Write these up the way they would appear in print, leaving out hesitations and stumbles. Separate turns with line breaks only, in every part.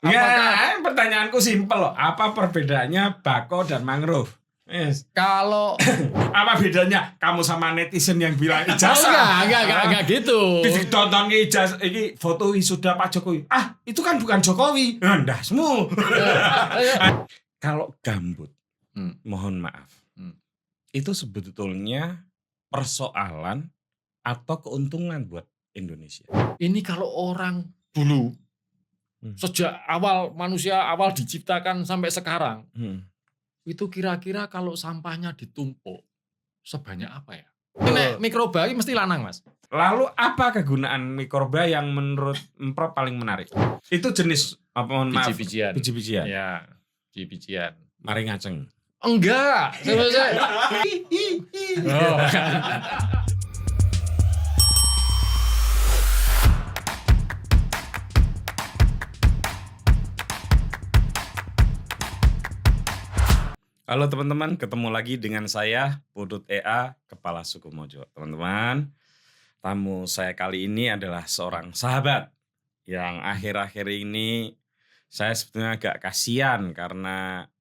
Apakah pertanyaanku simpel loh. Apa perbedaannya bako dan mangrove? Yes.
Kalau
Apa bedanya kamu sama netizen yang bilang ijazah?
enggak gitu.
Ditonton ke ijazah ini foto wisuda Pak Jokowi. Ah, itu kan bukan Jokowi. Ndah semua. Kalau gambut, mohon maaf. Itu sebetulnya persoalan atau keuntungan buat Indonesia.
Ini kalau orang dulu sejak awal manusia awal diciptakan sampai sekarang. Itu kira-kira kalau sampahnya ditumpuk sebanyak apa ya? Ini mikroba ini mesti lanang, Mas.
Lalu apa kegunaan mikroba yang menurut Prof paling menarik? Itu jenis apa mohon maaf?
Biji-bijian.
Biji-bijian.
Ya, biji-bijian.
Mari ngaceng.
Enggak. Oh, kan.
Halo teman-teman, ketemu lagi dengan saya Pudut EA, Kepala Suku Mojo. Teman-teman, tamu saya kali ini adalah seorang sahabat yang akhir-akhir ini saya sebetulnya agak kasihan karena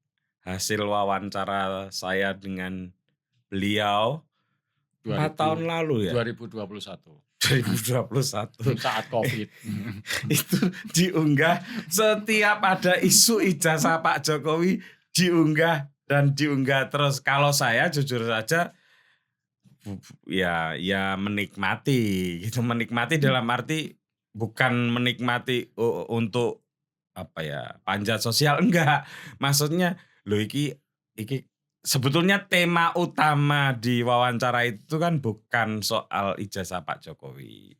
hasil wawancara saya dengan beliau 4 tahun lalu ya.
2021.
2021
saat COVID.
itu diunggah setiap ada isu ijazah Pak Jokowi diunggah terus. Kalau saya jujur saja ya menikmati gitu, menikmati dalam arti bukan menikmati untuk apa ya panjat sosial, enggak, maksudnya lo iki sebetulnya tema utama di wawancara itu kan bukan soal ijazah Pak Jokowi.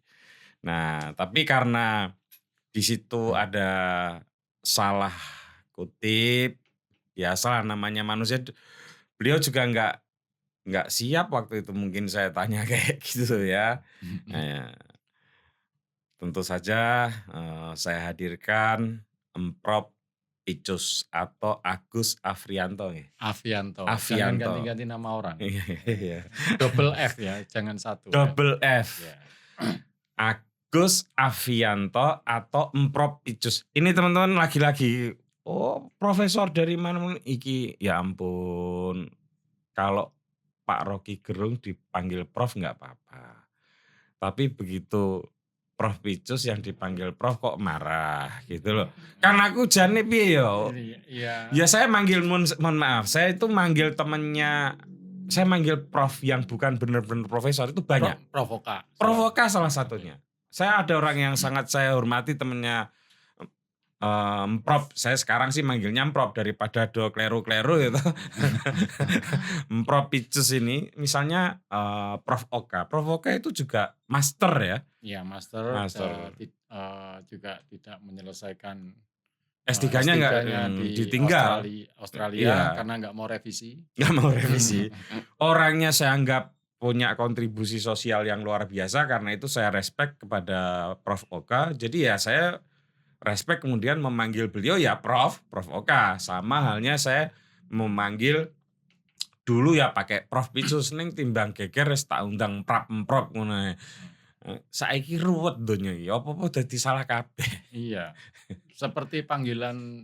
Nah, tapi karena di situ ada salah kutip, biasalah namanya manusia. Beliau juga nggak siap waktu itu mungkin saya tanya kayak gitu ya. Nah, tentu saja saya hadirkan Prof Icus atau Agus Afrianto.
Avianto. Jangan ganti-ganti nama orang.
Iya.
Double F ya, jangan satu.
Double F.
Ya.
Agus Avianto atau Prof Icus. Ini teman-teman lagi-lagi, profesor dari mana iki? Ya ampun. Kalau Pak Rocky Gerung dipanggil Prof nggak apa-apa. Tapi begitu Prof Icus yang dipanggil Prof kok marah gitu loh. Kan aku jane piye yo.
Iya.
Ya saya manggil mohon maaf, saya itu manggil temennya, saya manggil Prof yang bukan benar-benar profesor itu banyak.
Provoka.
Provoka salah satunya. Saya ada orang yang sangat saya hormati temennya Prof. Saya sekarang sih manggilnya Prof daripada do kleru-kleru gitu. Prof Icus ini misalnya Prof Oka. Prof Oka itu juga master ya.
Iya, master. Juga tidak menyelesaikan
S3-nya nggak ditinggal
Australia
iya.
Karena nggak mau revisi.
Nggak mau revisi. Orangnya saya anggap punya kontribusi sosial yang luar biasa, karena itu saya respect kepada Prof Oka. Jadi ya saya respect kemudian memanggil beliau ya Prof Oka. Sama halnya saya memanggil dulu ya pakai Prof Icus ning timbang geger wis tak undang Prof ngono. Saiki ruwet donya iki, apa-apa dadi salah kabeh.
Iya. Seperti panggilan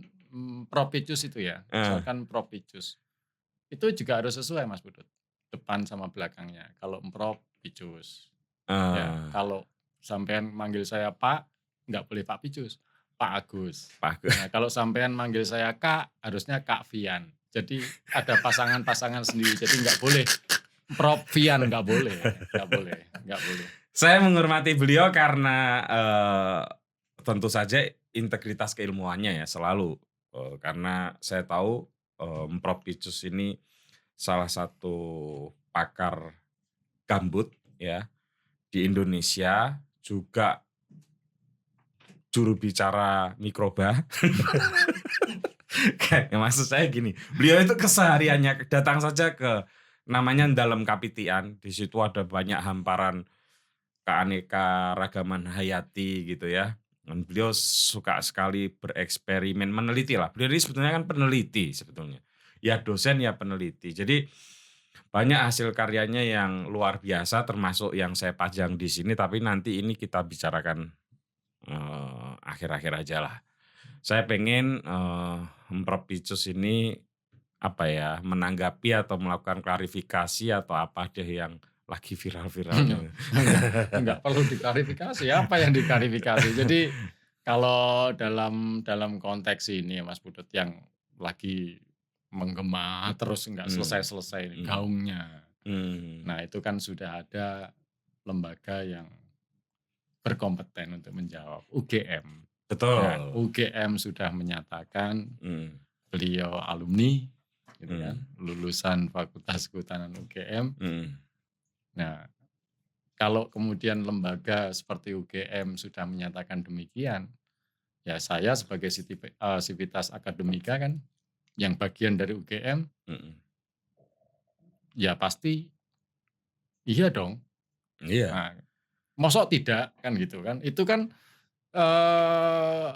Prof Icus itu ya. Misalkan Prof Icus. Itu juga harus sesuai Mas Budut. Depan sama belakangnya. Kalau Prof Icus. Ya, kalau sampean manggil saya Pak, nggak boleh Pak Icus. Pak Agus. Nah, kalau sampean manggil saya Kak, harusnya Kak Vian. Jadi ada pasangan-pasangan sendiri. Jadi nggak boleh Prof Vian, nggak boleh.
Saya menghormati beliau karena tentu saja integritas keilmuannya ya selalu. Karena saya tahu Prof Icus ini salah satu pakar gambut ya di Indonesia, juga juru bicara mikroba. Kayak maksud saya gini, beliau itu kesehariannya datang saja ke namanya dalam Kapitian, di situ ada banyak hamparan keanekaragaman hayati gitu ya. Dan beliau suka sekali bereksperimen, meneliti lah. Beliau ini sebetulnya kan peneliti sebetulnya. Ya dosen ya peneliti. Jadi banyak hasil karyanya yang luar biasa, termasuk yang saya pajang di sini. Tapi nanti ini kita bicarakan akhir-akhir aja lah. Saya pengen, Prof. Picus ini, apa ya, menanggapi atau melakukan klarifikasi atau apa deh yang lagi viral-viralnya.
Enggak perlu diklarifikasi, apa yang diklarifikasi. Jadi kalau dalam konteks ini ya Mas Putut yang lagi menggema terus enggak
Mmm,
selesai-selesai ini
mhm,
gaungnya.
mmm,
Nah itu kan sudah ada lembaga yang berkompeten untuk menjawab, UGM. Nah
betul,
UGM sudah menyatakan
mhm,
beliau alumni gitu kan,
mhm,
lulusan Fakultas Kehutanan UGM.
mhm,
Nah kalau kemudian lembaga seperti UGM sudah menyatakan demikian, ya saya sebagai sivitas akademika kan, yang bagian dari UGM,
mhm,
ya pasti iya dong.
iya,
Nah, mosok tidak kan gitu kan? Itu kan eee,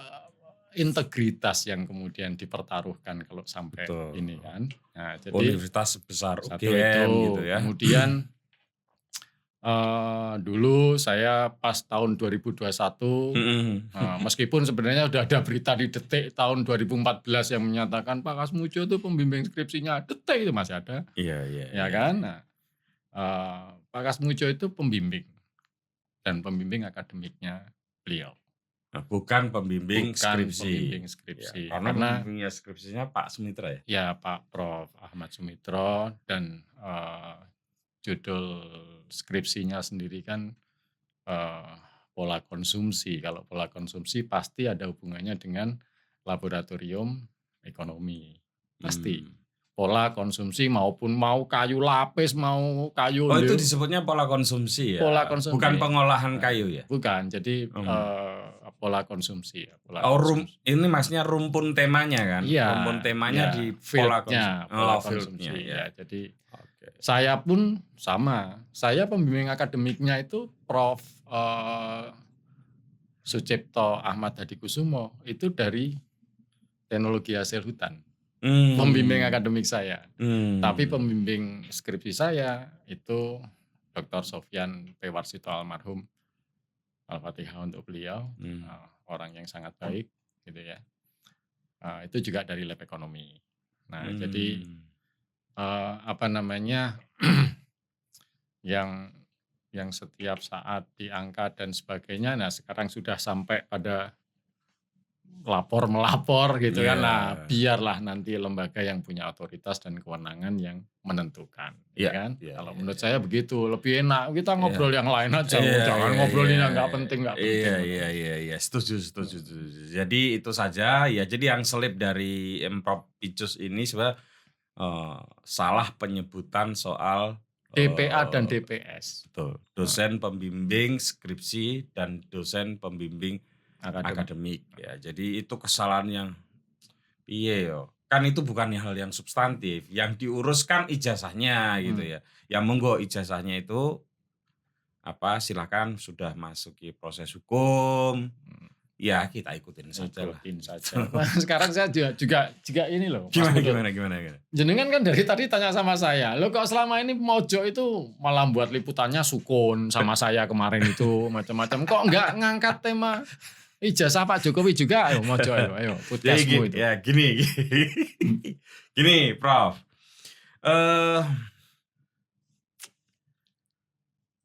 integritas yang kemudian dipertaruhkan kalau sampai
betul.
ini kan. Nah, jadi
Universitas sebesar
satu itu,
UGM gitu ya.
kemudian dulu saya pas tahun 2021,
Mhm,
meskipun sebenarnya udah ada berita di Detik tahun 2014 yang menyatakan Pak Kasmujo itu pembimbing skripsinya, Detik itu masih ada,
iya iya
ya
iya
kan.
iya.
Nah, Pak Kasmujo itu pembimbing dan pembimbing akademiknya beliau,
Nah, bukan pembimbing
bukan
skripsi.
pembimbing
Ya,
skripsi.
karena
Karena
pembimbingnya skripsinya Pak Sumitra ya?
ya Pak Prof. Ahmad Sumitro dan, judul skripsinya sendiri kan Eee, pola konsumsi. Kalau pola konsumsi pasti ada hubungannya dengan laboratorium ekonomi, pasti.
Mmm.
Pola konsumsi maupun mau kayu lapis, mau kayu
Oh itu disebutnya pola konsumsi
pola
ya? Bukan
konsumsi.
pengolahan
Nah,
kayu ya?
bukan. Jadi,
Mmm.
pola konsumsi ya, pola
Oh
konsumsi.
ini maksudnya rumpun temanya kan?
Iya,
Rumpun temanya
iya,
di pola
field-nya, pola
oh field-nya
konsumsi,
ya.
ya. Jadi
Oke.
saya pun sama, saya pembimbing akademiknya itu Prof. Sucipto Ahmad Hadikusumo itu dari teknologi hasil hutan, pembimbing
Mmm,
akademik saya. Tapi
mmm,
pembimbing skripsi saya itu Dr. Sofyan P. Warsito almarhum, Al-Fatihah untuk beliau,
mmm,
orang yang sangat baik gitu ya. Itu juga dari lab ekonomi. Nah jadi,
mmm.
apa namanya, yang setiap saat diangkat dan sebagainya, nah sekarang sudah sampai pada melapor gitu kan. Nah,
Iya,
biarlah nanti lembaga yang punya otoritas dan kewenangan yang menentukan, ya
iya
kan.
iya
Kalau
iya
menurut
iya
saya begitu, lebih enak kita
iya.
ngobrol yang lain aja,
Iya
jangan
iya iya
ngobrolin yang nggak
iya
penting
iya
gitu.
iya iya, setuju setuju setuju. Jadi itu saja, ya jadi yang selip dari Prof. Picus ini sebenarnya, salah penyebutan soal,
DPA dan
eee,
DPS,
betul,
eee,
dosen pembimbing skripsi dan dosen pembimbing
akademik.
akademik ya. Jadi itu kesalahan yang piye yo, kan itu bukannya hal yang substantif, yang diurus kan ijazahnya gitu
Mhm,
ya. Ya monggo ijazahnya itu apa, silakan sudah masuki proses hukum,
mhm,
ya kita ikutin sajalah
ikutin
gitu.
saja. Wah, sekarang saya juga ini loh, Mas
Gimana
Putut.
gimana gimana gimana?
Jenengan kan dari tadi tanya sama saya, "Loh kok selama ini Mojok itu malah buat liputannya sukun sama saya kemarin itu macam-macam, kok nggak ngangkat tema ijazah Pak Jokowi juga? Ayo Mojok ayo
Jadi
podcast-mu itu."
gini gini Prof, eee,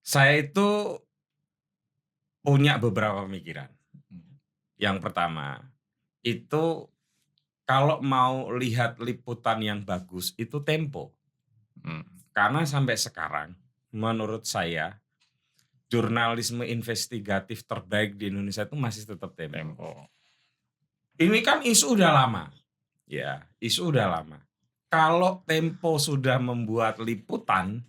saya itu punya beberapa pemikiran.
Mhm,
Yang pertama, itu kalau mau lihat liputan yang bagus itu Tempo.
mhm,
Karena sampai sekarang menurut saya jurnalisme investigatif terbaik di Indonesia itu masih tetap Tempo.
Tempo.
Ini kan isu udah lama, ya, isu udah lama. Kalau Tempo sudah membuat liputan,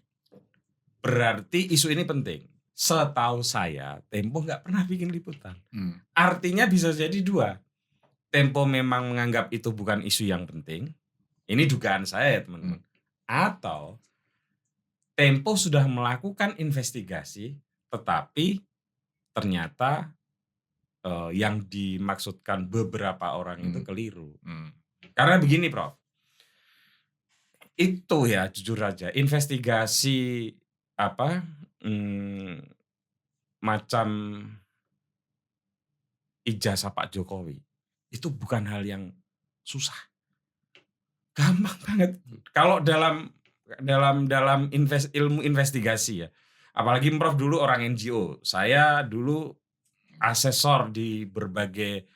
berarti isu ini penting. Setahu saya, Tempo nggak pernah bikin liputan.
Mmm,
Artinya bisa jadi 2, Tempo memang menganggap itu bukan isu yang penting, ini dugaan saya ya
mhm,
teman-teman, atau Tempo sudah melakukan investigasi, tetapi ternyata, yang dimaksudkan beberapa orang itu
mhm,
keliru.
mhm,
Karena begini Prof, itu ya jujur aja investigasi apa, mmm, macam ijazah Pak Jokowi, itu bukan hal yang susah. Gampang banget. Kalau dalam ilmu investigasi ya. Apalagi Prof dulu orang NGO. Saya dulu asesor di berbagai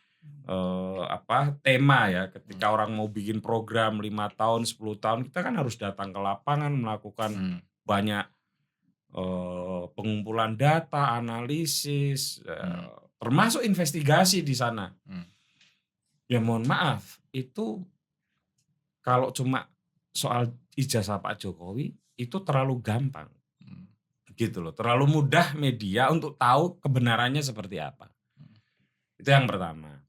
tema ya. Ketika orang mau bikin program 5 tahun, 10 tahun, kita kan harus datang ke lapangan melakukan banyak pengumpulan data, analisis, termasuk investigasi di sana. Ya mohon maaf, itu kalau cuma soal ijazah Pak Jokowi itu terlalu gampang. Gitu loh, terlalu mudah media untuk tahu kebenarannya seperti apa. Itu yang pertama.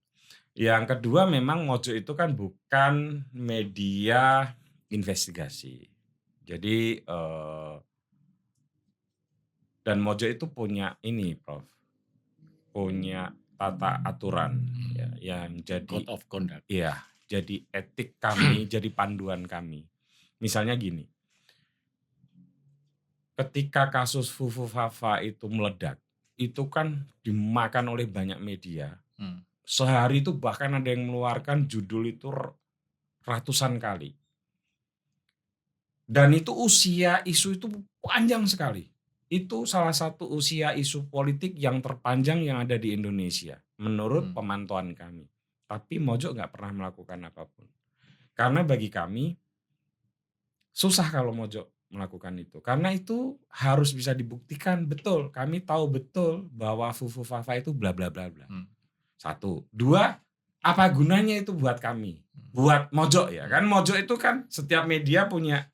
Yang kedua memang Mojo itu kan bukan media investigasi. Jadi dan Mojo itu punya ini Prof, punya tata aturan ya, yang jadi
Code of conduct.
Iya, jadi etik kami, jadi panduan kami. Misalnya gini, ketika kasus Fufu Fafa itu meledak, itu kan dimakan oleh banyak media. Sehari itu bahkan ada yang mengeluarkan judul itu ratusan kali. Dan itu usia isu itu panjang sekali. Itu salah satu usia isu politik yang terpanjang yang ada di Indonesia menurut pemantauan kami. Tapi Mojo nggak pernah melakukan apapun. Karena bagi kami susah kalau Mojo melakukan itu. Karena itu harus bisa dibuktikan betul. Kami tahu betul bahwa Fufu Fafa itu bla bla bla bla. Satu. Dua, apa gunanya itu buat kami? Buat Mojo ya. Kan Mojo itu kan setiap media punya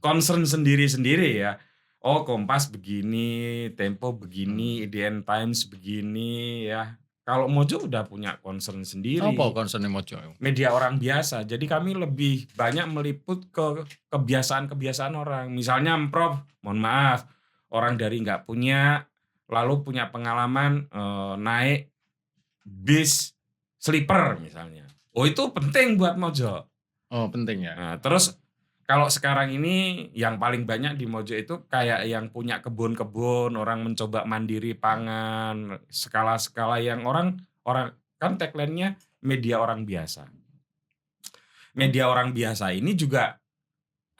concern sendiri-sendiri ya. Oh Kompas begini, Tempo begini, IDN Times begini ya. Kalau Mojo udah punya concern sendiri.
Apa concernnya Mojo?
Media orang biasa. Jadi kami lebih banyak meliput ke kebiasaan-kebiasaan orang. Misalnya Prof, mohon maaf, orang dari nggak punya, lalu punya pengalaman naik bis sleeper misalnya. Oh itu penting buat Mojo.
Oh penting ya.
Nah, terus kalau sekarang ini yang paling banyak di Mojo itu kayak yang punya kebun-kebun, orang mencoba mandiri pangan, skala-skala yang orang kan tagline-nya media orang biasa. Media orang biasa ini juga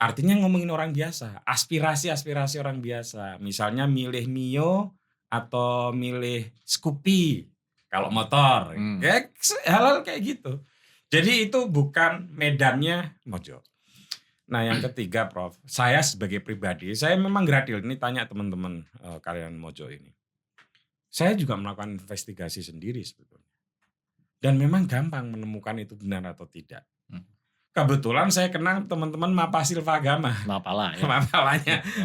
artinya ngomongin orang biasa, aspirasi-aspirasi orang biasa. Misalnya milih Mio atau milih Scoopy kalau motor. Kayak hal-hal kayak gitu. Jadi itu bukan medannya Mojo. Nah yang ketiga Prof, saya sebagai pribadi, saya memang gradil, ini tanya teman-teman karyawan Mojo ini. Saya juga melakukan investigasi sendiri sebetulnya. Dan memang gampang menemukan itu benar atau tidak. Kebetulan saya kenal teman-teman Mapa Silva Agama.
Mapala ya.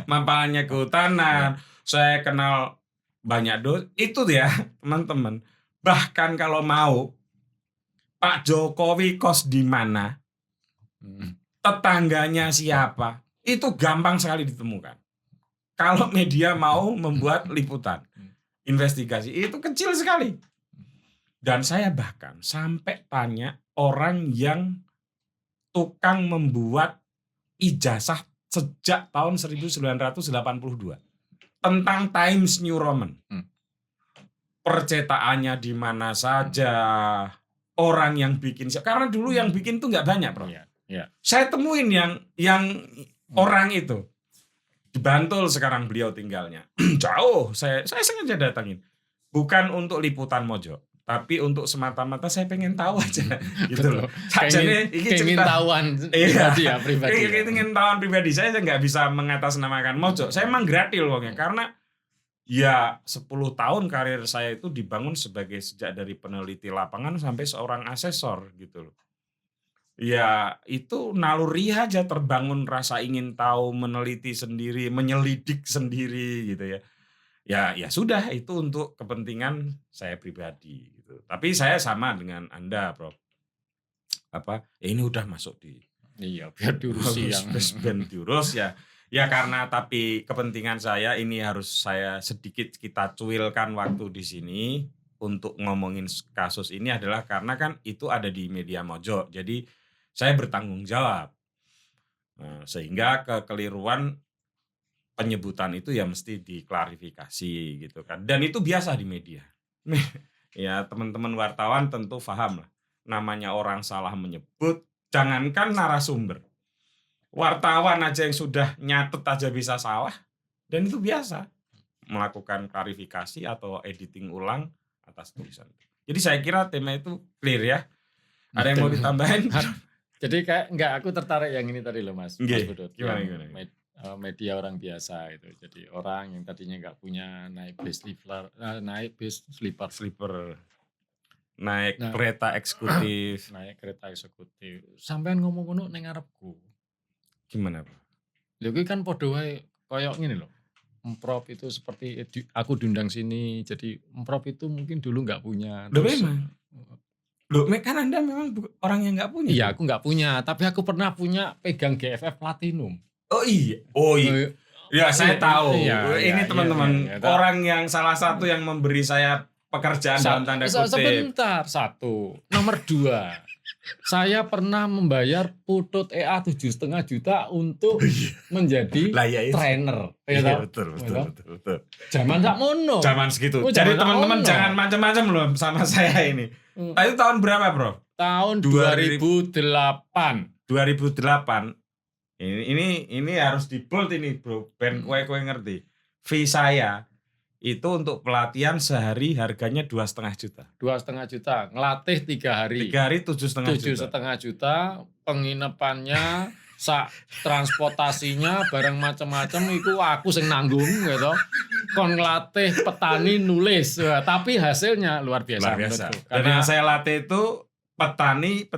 Mapalanya kehutanan. Saya kenal banyak itu ya teman-teman. Bahkan kalau mau Pak Jokowi kos di mana, tetangganya siapa, itu gampang sekali ditemukan. Kalau media mau membuat liputan, investigasi, itu kecil sekali. Dan saya bahkan sampai tanya orang yang tukang membuat ijazah sejak tahun 1982 tentang Times New Roman. Percetakannya di mana saja, orang yang bikin, karena dulu yang bikin tuh nggak banyak, Bro.
Ya.
Saya temuin yang orang itu di Bantul sekarang beliau tinggalnya. Jauh, saya sengaja datangin. Bukan untuk liputan Mojo, tapi untuk semata-mata saya pengen tahu aja gitu loh.
Pengen tahuan pribadi ya, pribadi.
Pengen tahuan pribadi. Saya nggak bisa mengatasnamakan Mojo. Saya emang gratis wongnya karena ya 10 tahun karir saya itu dibangun sejak dari peneliti lapangan sampai seorang asesor gitu loh. Ya itu naluri aja terbangun rasa ingin tahu, meneliti sendiri, menyelidik sendiri gitu ya. Ya sudah itu untuk kepentingan saya pribadi gitu. Tapi saya sama dengan Anda, Prof. Ini udah masuk di
biar diurusi yang
diurus ya. Ya karena tapi kepentingan saya ini harus saya sedikit kita cuilkan waktu di sini untuk ngomongin kasus ini adalah karena kan itu ada di media Mojo. Jadi saya bertanggung jawab. Nah, sehingga kekeliruan penyebutan itu ya mesti diklarifikasi gitu kan. Dan itu biasa di media. Ya teman-teman wartawan tentu paham lah. namanya orang salah menyebut, jangankan narasumber. Wartawan aja yang sudah nyatet aja bisa salah, dan itu biasa melakukan klarifikasi atau editing ulang atas tulisan. Jadi saya kira tema itu clear ya. Ada yang mau ditambahin?
Jadi kayak enggak, aku tertarik yang ini tadi loh Mas Budut.
Gimana?
Media orang biasa itu. Jadi orang yang tadinya enggak punya naik bis sleeper.
Naik kereta eksekutif.
Sampean ngomong ngono ning ngarepku.
Gimana, Bro?
Lha kuwi kan padha wae koyo ngene lho. Emprop itu seperti aku diundang sini, jadi Emprop itu mungkin dulu nggak punya.
Loh memang. Loh kan Anda memang orang yang nggak punya.
Iya, aku nggak punya, tapi aku pernah punya pegang GFF Platinum.
Oh iya. Ya saya tahu. Ini teman-teman orang yang salah satu yang memberi saya pekerjaan dalam tanda kutip.
Sebentar, nomor 2. Saya pernah membayar putut EA 7,5 juta untuk menjadi trainer.
Iya, betul.
Zaman sakmono.
Zaman segitu. Jadi teman-teman jangan macam-macam loh sama saya ini. Itu tahun berapa, Bro?
Tahun 2008.
2008. Ini harus di bold ini, Bro. Ben kowe ngerti. Fee saya itu untuk pelatihan sehari harganya 2,5 juta.
2,5 juta, ngelatih 3 hari.
3 hari 7,5 juta.
7,5 juta, penginapannya, transportasinya, barang macam-macam itu aku sing nanggung gitu. Kon ngelatih petani nulis, tapi hasilnya luar biasa.
Dan yang saya latih itu petani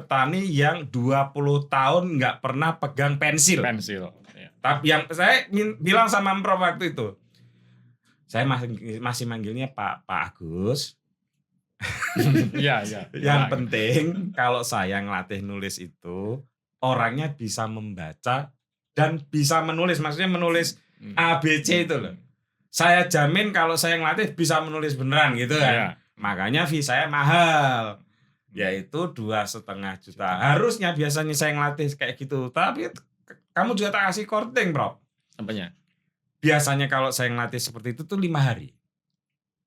yang 20 tahun nggak pernah pegang pensil.
Ya.
Tapi yang saya bilang sama Prof waktu itu, saya masih manggilnya Pak Agus.
Iya.
Yang penting kalau saya ngelatih nulis itu orangnya bisa membaca dan bisa menulis. Maksudnya menulis ABC itu loh. Saya jamin kalau saya ngelatih bisa menulis beneran gitu kan. Ya. Makanya fee saya mahal. Yaitu 2,5 juta. Harusnya biasanya saya ngelatih kayak gitu. Tapi kamu juga tak kasih korting, Bro.
Sampainya.
Biasanya kalau saya ngelatih seperti itu tuh 5 hari.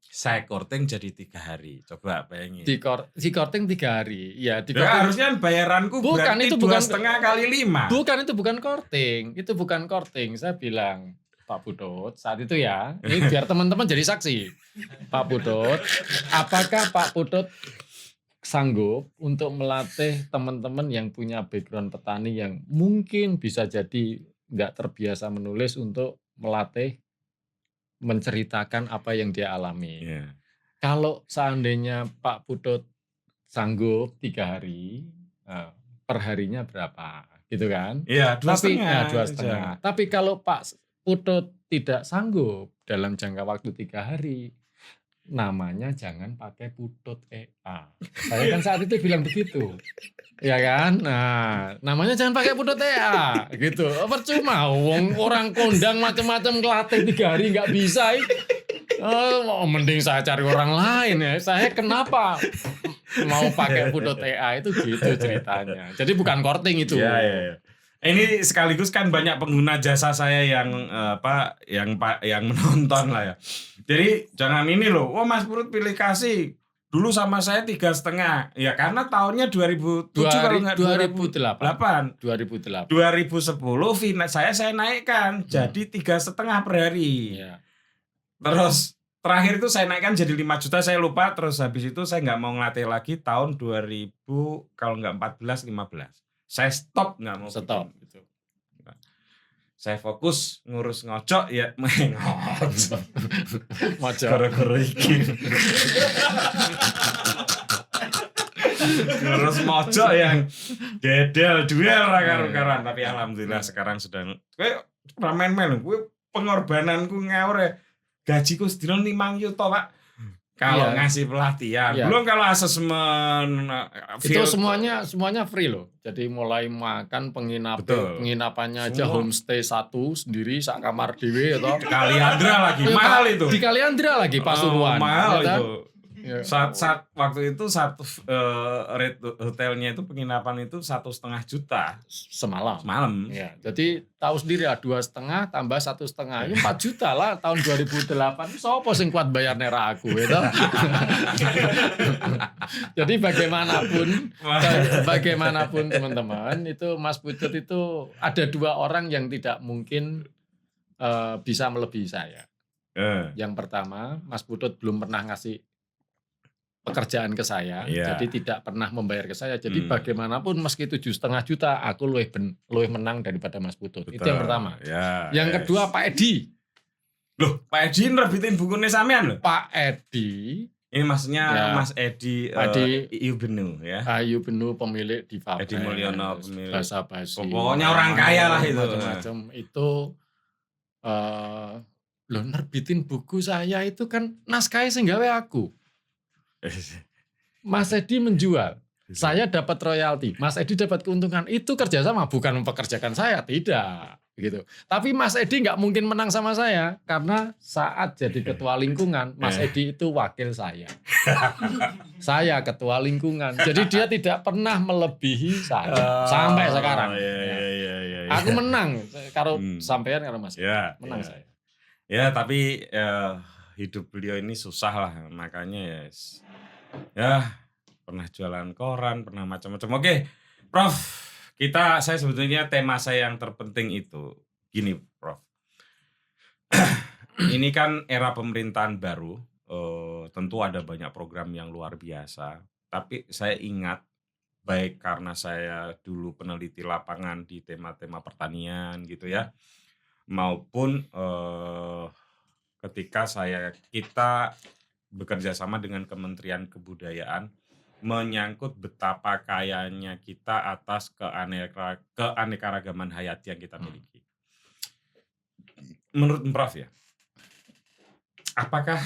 Saya korting jadi 3 hari. Coba bayangin.
Di korting 3 hari. Ya,
harusnya bayaranku berarti 2,5 kali 5.
Bukan, itu bukan korting. Itu bukan korting. Saya bilang, Pak Budut, saat itu ya. Ini biar teman-teman jadi saksi. Pak Budut, apakah Pak Budut sanggup untuk melatih teman-teman yang punya background petani yang mungkin bisa jadi nggak terbiasa menulis untuk melatih menceritakan apa yang dia alami.
Yeah.
Kalau seandainya Pak Budut sanggup 3 hari, perharinya berapa, gitu kan?
Iya,
2,5. Tapi kalau Pak Budut tidak sanggup dalam jangka waktu 3 hari, namanya jangan pakai Budut EA. Saya kan saat itu bilang begitu. Ya kan? Nah, namanya jangan pakai Budut EA gitu. Percuma orang kondang macam-macam ngelatih 3 hari nggak bisa. Mending saya cari orang lain ya. Saya kenapa mau pakai Budut EA itu gitu ceritanya. Jadi bukan korting itu.
Ya. Ini sekaligus kan banyak pengguna jasa saya yang yang menonton lah ya. Jadi jangan ini loh, Mas Purut pilih kasih dulu sama saya 3,5. Ya karena tahunnya 2007 kalau nggak 2008.
2010
fee saya naikkan jadi 3,5 per hari.
Ya.
Terus terakhir itu saya naikkan jadi 5 juta, saya lupa. Terus habis itu saya nggak mau ngelatih lagi tahun 2000 kalau nggak 14-15. Saya stop, nggak mau
stop gitu.
Saya fokus ngurus ngocok ya, ngocok.
Gara-gara iki.
Ngurus mojok yang dedel duel karu-karuan, tapi alhamdulillah sekarang sudah main-main. Gue pengorbananku ngawur ya. Gajiku sedina 5 juta, Pak. Kalau ngasih pelatihan, belum kalau asesmen,
itu semuanya free loh. Jadi mulai makan, penginapannya aja homestay 1 sendiri sak kamar dhewe atau
Kaliandra lagi mahal itu.
Di Kaliandra lagi Pasuruan.
Mahal itu.
Ya,
Saat waktu itu rate hotelnya itu penginapan itu 1,5 juta
semalam.
semalam.
Ya, jadi tahu sendiri lah 2,5 tambah 1,5 itu 4 juta lah tahun 2008. Sopo sing kuat bayar nera aku gitu. Jadi bagaimanapun teman-teman itu Mas Putut itu ada 2 orang yang tidak mungkin bisa melebihi saya. Yang pertama, Mas Putut belum pernah ngasih pekerjaan ke saya, jadi tidak pernah membayar ke saya. Jadi bagaimanapun meski 7,5 juta, aku lebih menang daripada Mas Putut. Betul. Itu yang pertama. Yang kedua Pak Edi.
Loh, Pak Edi nerbitin bukunya sampean loh.
Pak Edi.
Ini maksudnya Mas Edi Iu Benu ya.
Iu Benu pemilik Diva
Edi Mulyono pemilik
Bahasa Basi.
Pokoknya orang kaya lah itu.
Macam-macam itu loh nerbitin buku saya itu kan naskahnya sing gawe aku. Mas Edi menjual, saya dapat royalti, Mas Edi dapat keuntungan. Itu kerjasama, bukan mempekerjakan saya, tidak gitu. Tapi Mas Edi nggak mungkin menang sama saya karena saat jadi ketua lingkungan, Mas Edi itu wakil saya. Saya ketua lingkungan, jadi dia tidak pernah melebihi saya sampai sekarang. Aku menang kalau sampean karo Mas Edi, menang saya.
Ya tapi hidup beliau ini susah lah, makanya ya pernah jualan koran, pernah macam-macam. Oke, Prof, saya sebetulnya tema saya yang terpenting itu gini, Prof. Ini kan era pemerintahan baru, tentu ada banyak program yang luar biasa. Tapi saya ingat, baik karena saya dulu peneliti lapangan di tema-tema pertanian gitu ya, maupun ketika kita bekerja sama dengan Kementerian Kebudayaan menyangkut betapa kayanya kita atas keanekaragaman hayati yang kita miliki. Menurut Prof ya, apakah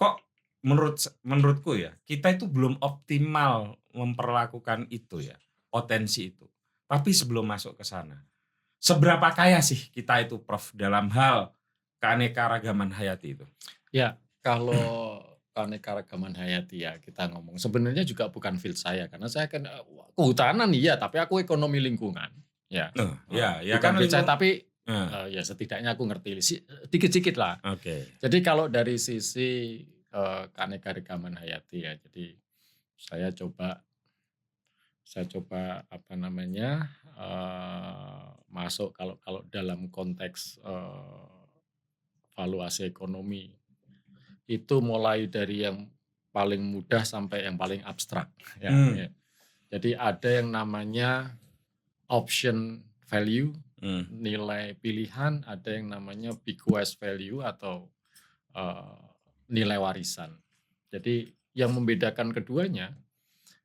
kok menurutku ya, kita itu belum optimal memperlakukan itu ya, potensi itu. Tapi sebelum masuk ke sana, seberapa kaya sih kita itu, Prof, dalam hal keanekaragaman hayati itu?
Ya, kalau keanekaragaman hayati ya kita ngomong. Sebenarnya juga bukan field saya karena saya kan kehutanan iya, tapi aku ekonomi lingkungan. Ya.
Ya
bukan
kan
field saya tapi ya setidaknya aku ngerti dikit-dikit lah.
Oke.
Jadi kalau dari sisi keanekaragaman hayati ya, jadi saya coba masuk kalau dalam konteks valuasi ekonomi itu mulai dari yang paling mudah sampai yang paling abstrak ya. Jadi ada yang namanya option value, nilai pilihan, ada yang namanya bequest value atau nilai warisan. Jadi yang membedakan keduanya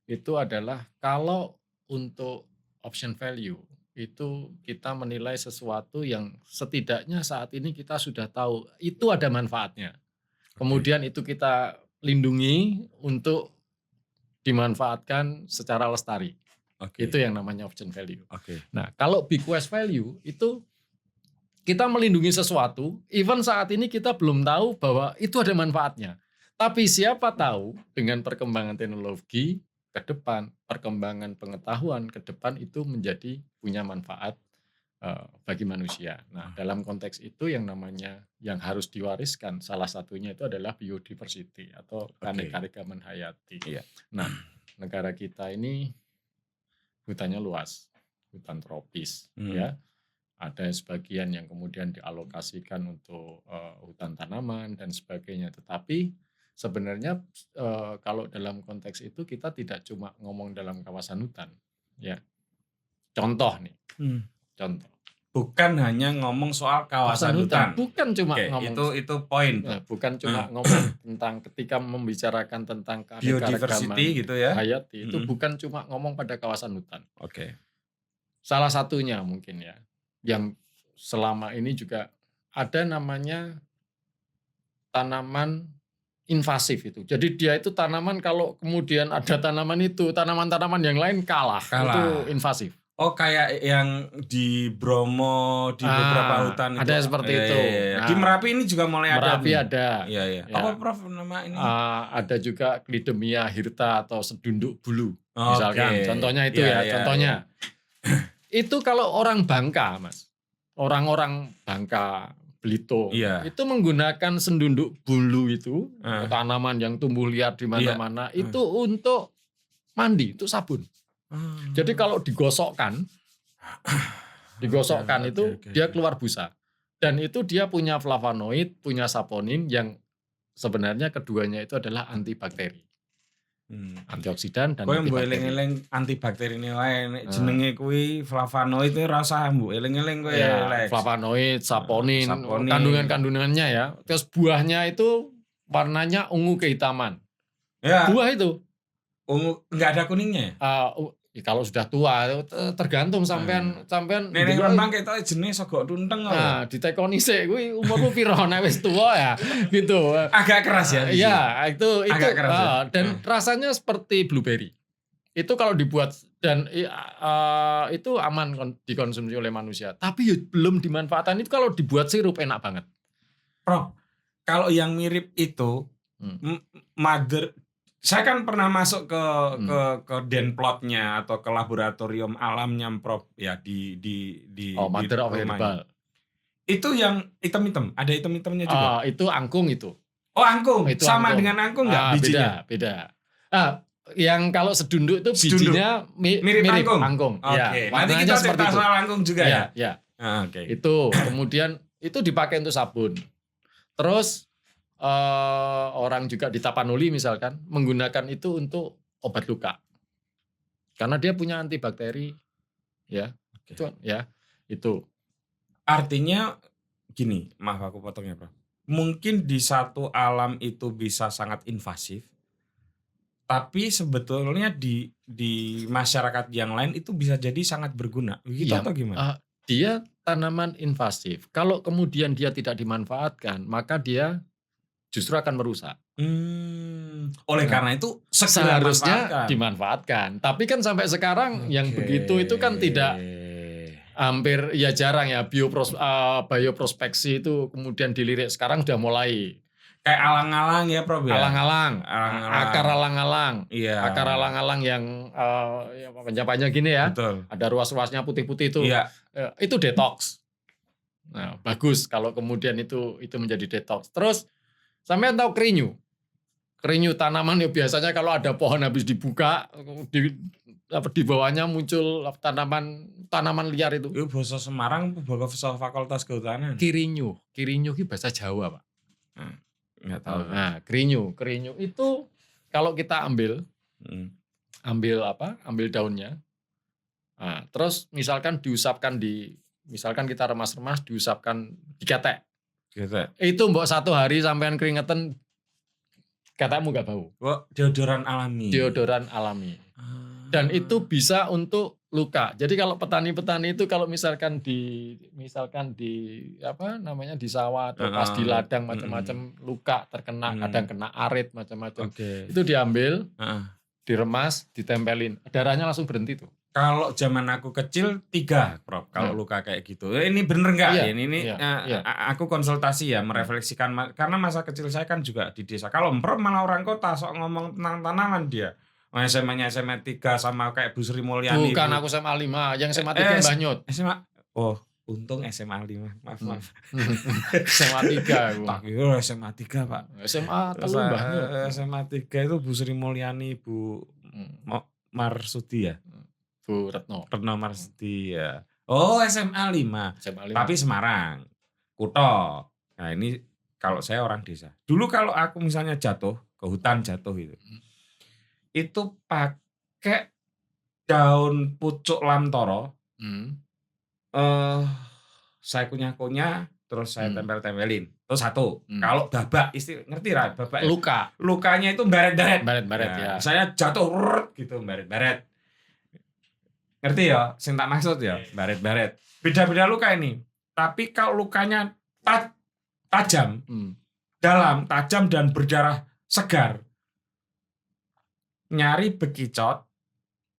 itu adalah kalau untuk option value itu kita menilai sesuatu yang setidaknya saat ini kita sudah tahu itu ada manfaatnya. Kemudian itu kita lindungi untuk dimanfaatkan secara lestari. Itu yang namanya option value. Nah, kalau bequest value itu kita melindungi sesuatu, even saat ini kita belum tahu bahwa itu ada manfaatnya. Tapi siapa tahu dengan perkembangan teknologi ke depan, perkembangan pengetahuan ke depan itu menjadi punya manfaat bagi manusia. Nah, dalam konteks itu yang namanya yang harus diwariskan salah satunya itu adalah biodiversity atau keanekaragaman hayati. Nah, negara kita ini hutannya luas, hutan tropis ya. Ada sebagian yang kemudian dialokasikan untuk hutan tanaman dan sebagainya. Tetapi sebenarnya kalau dalam konteks itu kita tidak cuma ngomong dalam kawasan hutan ya. Contoh nih. Contoh.
Bukan hanya ngomong soal kawasan hutan.
Bukan cuma ngomong
itu poin.
Bukan cuma ngomong tentang ketika membicarakan tentang
biodiversity gitu ya.
Hayati itu bukan cuma ngomong pada kawasan hutan. Salah satunya mungkin ya yang selama ini juga ada namanya tanaman invasif itu. Jadi dia itu tanaman kalau kemudian ada tanaman itu, tanaman-tanaman yang lain kalah. Itu invasif.
Oh, kayak yang di Bromo, di beberapa hutan itu.
Ada seperti itu.
Iya. Di Merapi ini juga mulai ada
Merapi
nih.
ada.
Iya.
Ya.
Apa Prof nama ini?
Ada juga Clidemia hirta atau sedunduk bulu.
Oke.
Misalkan, contohnya itu contohnya. Itu kalau orang Bangka, Mas. Orang-orang Bangka, Belitung, itu menggunakan sendunduk bulu itu, tanaman yang tumbuh liar di mana-mana, itu untuk mandi, untuk sabun. Jadi kalau digosokkan itu dia keluar busa. Dan itu dia punya flavonoid, punya saponin yang sebenarnya keduanya itu adalah antibakteri. Antioksidan dan antibakteri.
Kowe mbok eling-eling antibakteri ini wae jenenge kuwi flavonoid itu rasa mbok eling-eling kowe
ya, flavonoid, saponin, kandungan-kandungannya ya. Terus buahnya itu warnanya ungu kehitaman.
Ya.
Buah itu
ungu enggak ada kuningnya.
Kalau sudah tua tergantung sampean
nek Rembang ketoke jenis sego tunteng kok.
Nah, ditekoni sik kuwi umurmu piro nek wis tua ya gitu.
Agak keras ya.
Iya, itu
agak keras ya?
Dan rasanya seperti blueberry. Itu kalau dibuat dan itu aman dikonsumsi oleh manusia. Tapi belum dimanfaatkan itu kalau dibuat sirup enak banget.
Prof, kalau yang mirip itu mother saya kan pernah masuk ke denplotnya atau ke laboratorium alamnya Prof ya di
Mother of Herbal.
Itu yang hitam-hitam, ada hitam-hitamnya juga.
Itu angkung itu.
Oh, angkung.
Itu
sama
angkung.
dengan angkung enggak bijinya?
Beda. Yang kalau sedunduk itu bijinya mirip angkung.
Oke. Nanti kita cerita soal angkung juga ya.
Oke. Itu kemudian itu dipakai untuk sabun. Terus orang juga di Tapanuli misalkan menggunakan itu untuk obat luka karena dia punya antibakteri ya. Itu
artinya gini, maaf aku potongnya Prof, mungkin di satu alam itu bisa sangat invasif tapi sebetulnya di masyarakat yang lain itu bisa jadi sangat berguna begitu atau gimana?
Dia tanaman invasif, kalau kemudian dia tidak dimanfaatkan maka dia justru akan merusak.
Oleh karena itu
seharusnya dimanfaatkan. Tapi kan sampai sekarang yang begitu itu kan tidak hampir ya jarang ya bioprospeksi itu kemudian dilirik. Sekarang udah mulai
kayak alang-alang ya Prof ya.
Alang-alang. Akar alang-alang.
Iya.
Akar alang-alang yang penyampainya gini ya.
Betul.
Ada ruas-ruasnya putih-putih itu.
Iya.
Itu detox. Nah, bagus kalau kemudian itu menjadi detox. Terus sampai tahu kerinyu tanaman ya biasanya kalau ada pohon habis dibuka di bawahnya muncul tanaman liar itu.
Itu bahasa Semarang, bahasa Fakultas Kehutanan.
Kirinyu itu bahasa Jawa Pak.
Nggak tahu.
Nah, kirinyu itu kalau kita ambil daunnya, nah, terus misalkan diusapkan misalkan kita remas-remas diusapkan diketek. Itu mbok 1 hari sampean keringetan ketekmu gak bau.
Deodoran alami.
Dan itu bisa untuk luka. Jadi kalau petani-petani itu kalau misalkan di di sawah atau pas di ladang macam-macam luka terkena, kadang kena arit macam-macam. Itu diambil, diremas, ditempelin. Darahnya langsung berhenti tuh.
Kalau zaman aku kecil 3 Prof kalau luka kayak gitu. Ini bener nggak? Aku konsultasi ya merefleksikan karena masa kecil saya kan juga di desa. Kalau Prof malah orang kota sok ngomong tentang tanaman dia. SMA 3 sama kayak Bu Sri Mulyani.
Bukan aku SMA 5, yang SMA 3 Mbah Nyut.
Untung SMA 5. Maaf.
SMA 3 aku.
Tak kira SMA 3 Pak.
SMA 3 Mbah Nyut.
SMA 3 itu Bu Sri Mulyani, Bu Marsudi ya.
Bu Retno
Marsudi ya. Oh, SMA 5. Tapi Semarang. Kuto. Nah, ini kalau saya orang desa. Dulu kalau aku misalnya jatuh ke hutan itu. Itu pakai daun pucuk lamtoro. Saya kunyah-kunyah terus saya tempel-tempelin. Terus 1. Kalau babak ngerti lah babak. Lukanya itu baret-baret. Ya. Saya jatuh gitu baret-baret. Ngerti ya, sing tak maksud ya, baret-baret. Beda-beda luka ini. Tapi kalau lukanya tajam, dalam, tajam dan berdarah segar, nyari bekicot,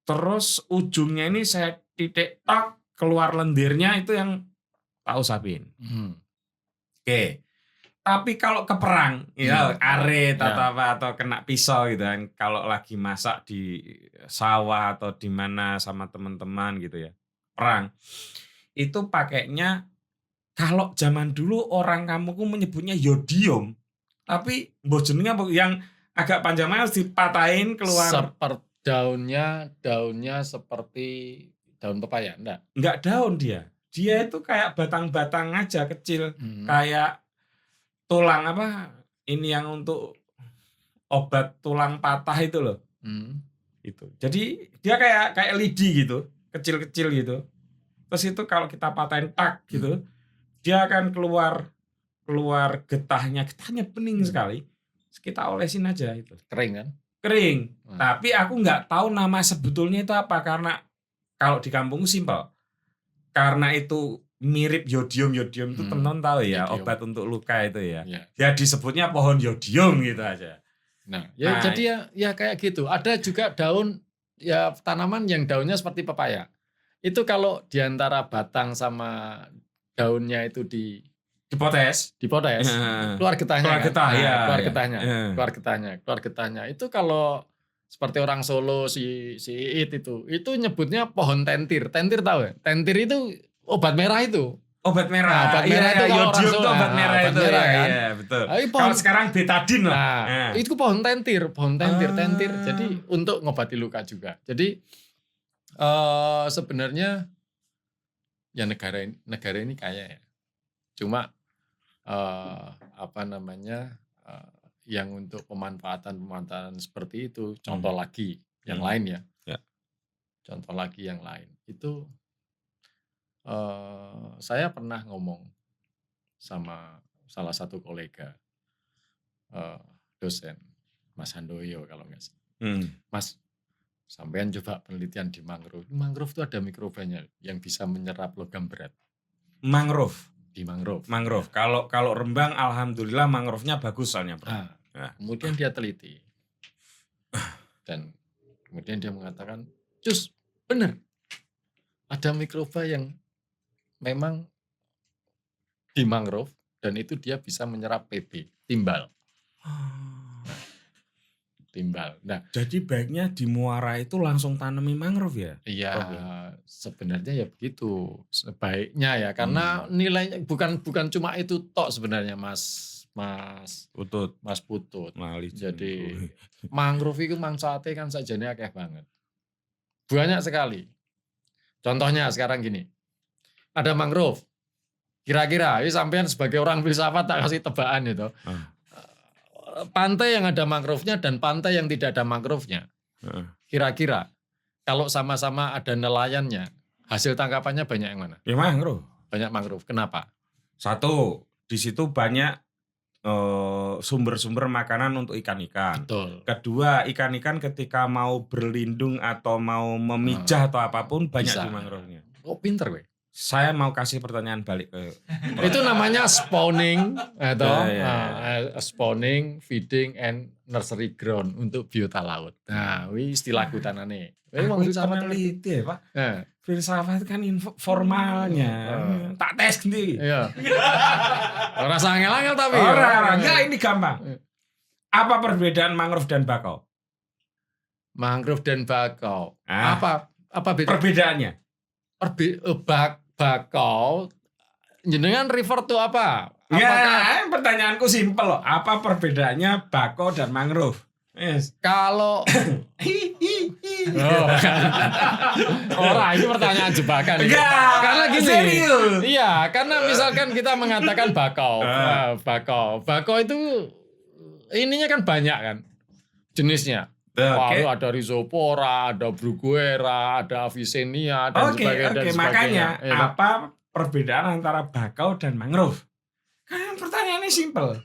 terus ujungnya ini saya titik tok keluar lendirnya itu yang tak usapin. Oke. Tapi kalau ke perang, ya arit atau apa atau kena pisau gitu kan, kalau lagi masak di sawah atau di mana sama teman-teman gitu ya, perang. Itu pakainya kalau zaman dulu orang kampungku menyebutnya yodium, tapi mbok jenenge apa yang agak panjangnya harus dipatahin keluar.
Daunnya seperti daun pepaya, enggak?
Enggak daun dia. Dia itu kayak batang-batang aja kecil, kayak tulang apa? Ini yang untuk obat tulang patah itu loh. Itu. Jadi dia kayak lidi gitu, kecil-kecil gitu. Terus itu kalau kita patahin tak gitu, dia akan keluar getahnya bening sekali. Terus kita olesin aja itu.
Kering kan?
Kering. Tapi aku nggak tahu nama sebetulnya itu apa karena kalau di kampung simpel. Karena itu mirip yodium itu teman tahu ya,
yodium.
obat untuk luka itu ya. Ya disebutnya pohon yodium gitu aja.
Jadi ya kayak gitu. Ada juga daun ya tanaman yang daunnya seperti pepaya. Itu kalau diantara batang sama daunnya itu dipotes, keluar getahnya. Keluar getahnya. Itu kalau seperti orang Solo si Iit itu nyebutnya pohon tentir. Tentir tahu ya? Tentir itu obat merah itu.
Obat merah.
Obat merah itu
yodium itu obat merah itu.
Kan?
Iya, betul. Kalau sekarang betadin lah.
Itu pohon tentir. Jadi untuk ngobati luka juga. Jadi sebenarnya ya negara ini kaya ya. Cuma yang untuk pemanfaatan seperti itu contoh lagi yang lain ya. Contoh lagi yang lain itu saya pernah ngomong sama salah satu kolega dosen Mas Handoyo kalau nggak salah. Mas, sampean coba penelitian di mangrove. Mangrove itu ada mikrobanya yang bisa menyerap logam berat.
Mangrove.
Di mangrove.
Kalau Rembang alhamdulillah mangrove-nya bagus soalnya, Bro.
Kemudian dia teliti. Dan kemudian dia mengatakan, "Cus, benar. Ada mikroba yang memang di mangrove dan itu dia bisa menyerap Pb, timbal." Timbal. Nah,
jadi baiknya di muara itu langsung tanami mangrove ya?
Iya, sebenarnya ya begitu. Sebaiknya ya karena nilainya bukan cuma itu tok sebenarnya Mas Putut. Jadi mangrove itu mangsate kan sajane akeh banget. Banyak sekali. Contohnya sekarang gini. Ada mangrove. Kira-kira ini sampean sebagai orang filsafat tak kasih tebakan itu. Pantai yang ada mangrove-nya dan pantai yang tidak ada mangrove-nya. Kira-kira kalau sama-sama ada nelayannya, hasil tangkapannya banyak yang mana?
Ya mangrove.
Banyak mangrove. Kenapa?
Satu, di situ banyak sumber-sumber makanan untuk ikan-ikan.
Betul.
Kedua, ikan-ikan ketika mau berlindung atau mau memijah atau apapun banyak di mangrove-nya.
Oh, pinter weh.
Saya mau kasih pertanyaan balik ke
itu namanya spawning atau spawning, feeding, and nursery ground untuk biota laut. Nah, ini istilah kutanane.
Wong filsafat teliti ya, Pak. Filsafat kan formalnya. Tak tes sendiri.
Iya. Rasa angel-angel tapi.
Enggak, ini gampang. Apa perbedaan mangrove dan bakau?
Mangrove dan bakau. Apa beda?
Perbedaannya?
Bakau jenengan refer to apa?
Ya, pertanyaanku simpel loh. Apa perbedaannya bakau dan mangrove? Yes.
Kalau ini pertanyaan jebakan. Karena gini.
Serius.
Iya, karena misalkan kita mengatakan bakau. Bakau itu ininya kan banyak kan jenisnya. Ada Rhizopora, ada Bruguera, ada Avicennia dan sebagainya.
Makanya apa perbedaan antara bakau dan mangrove? Kan pertanyaannya simpel.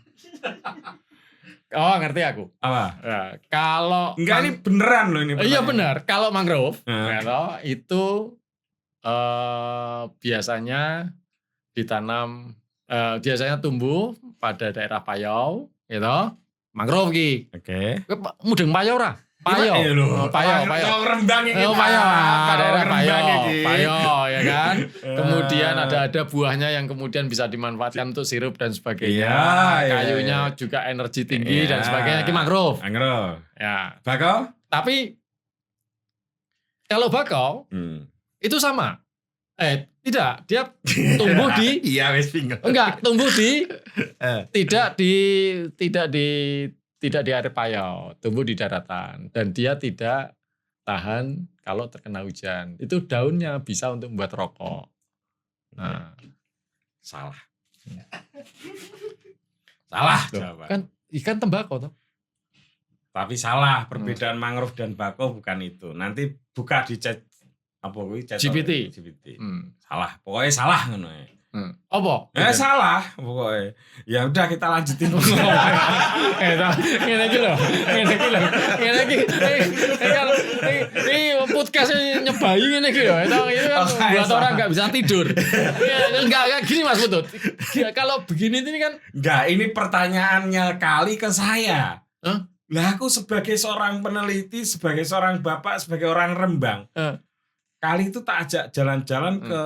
Oh, ngerti aku.
Apa?
Kalau
enggak ini beneran loh ini.
Iya benar. Kalau mangrove itu biasanya ditanam, biasanya tumbuh pada daerah payau, gitu. Mangrove ki.
Oke.
Mudeng payau ora? Payo. Payo.
Rembang iki.
Payo. Daerah Payo.
iki.
Payo ya kan. Kemudian ada buahnya yang kemudian bisa dimanfaatkan untuk sirup dan sebagainya. Kayunya juga energi tinggi dan sebagainya. Ki mangrove.
Mangrove.
Ya.
Bakau?
Tapi kalau bakau itu sama. Tidak, dia tumbuh di
iya wis bingung.
enggak, tumbuh di tidak di air payau, tumbuh di daratan dan dia tidak tahan kalau terkena hujan. Itu daunnya bisa untuk membuat rokok. Nah,
salah. Salah jawaban.
Kan ikan tembakau toh.
Tapi salah, perbedaan mangrove dan bakau bukan itu. Nanti buka di chat apa kuwi chat
GPT.
Salah, pokoknya salah ngono ya.
Apa?
Salah pokoknya. Ya udah kita lanjutin.
Ngene iki lho. Ini podcast nyebai ngene iki lho. Itu kan buat orang enggak bisa tidur. Enggak gini Mas Putut. Kalau begini ini kan
enggak, ini pertanyaannya Kali ke saya. Lah aku sebagai seorang peneliti, sebagai seorang bapak, sebagai orang Rembang. Kali itu tak ajak jalan-jalan ke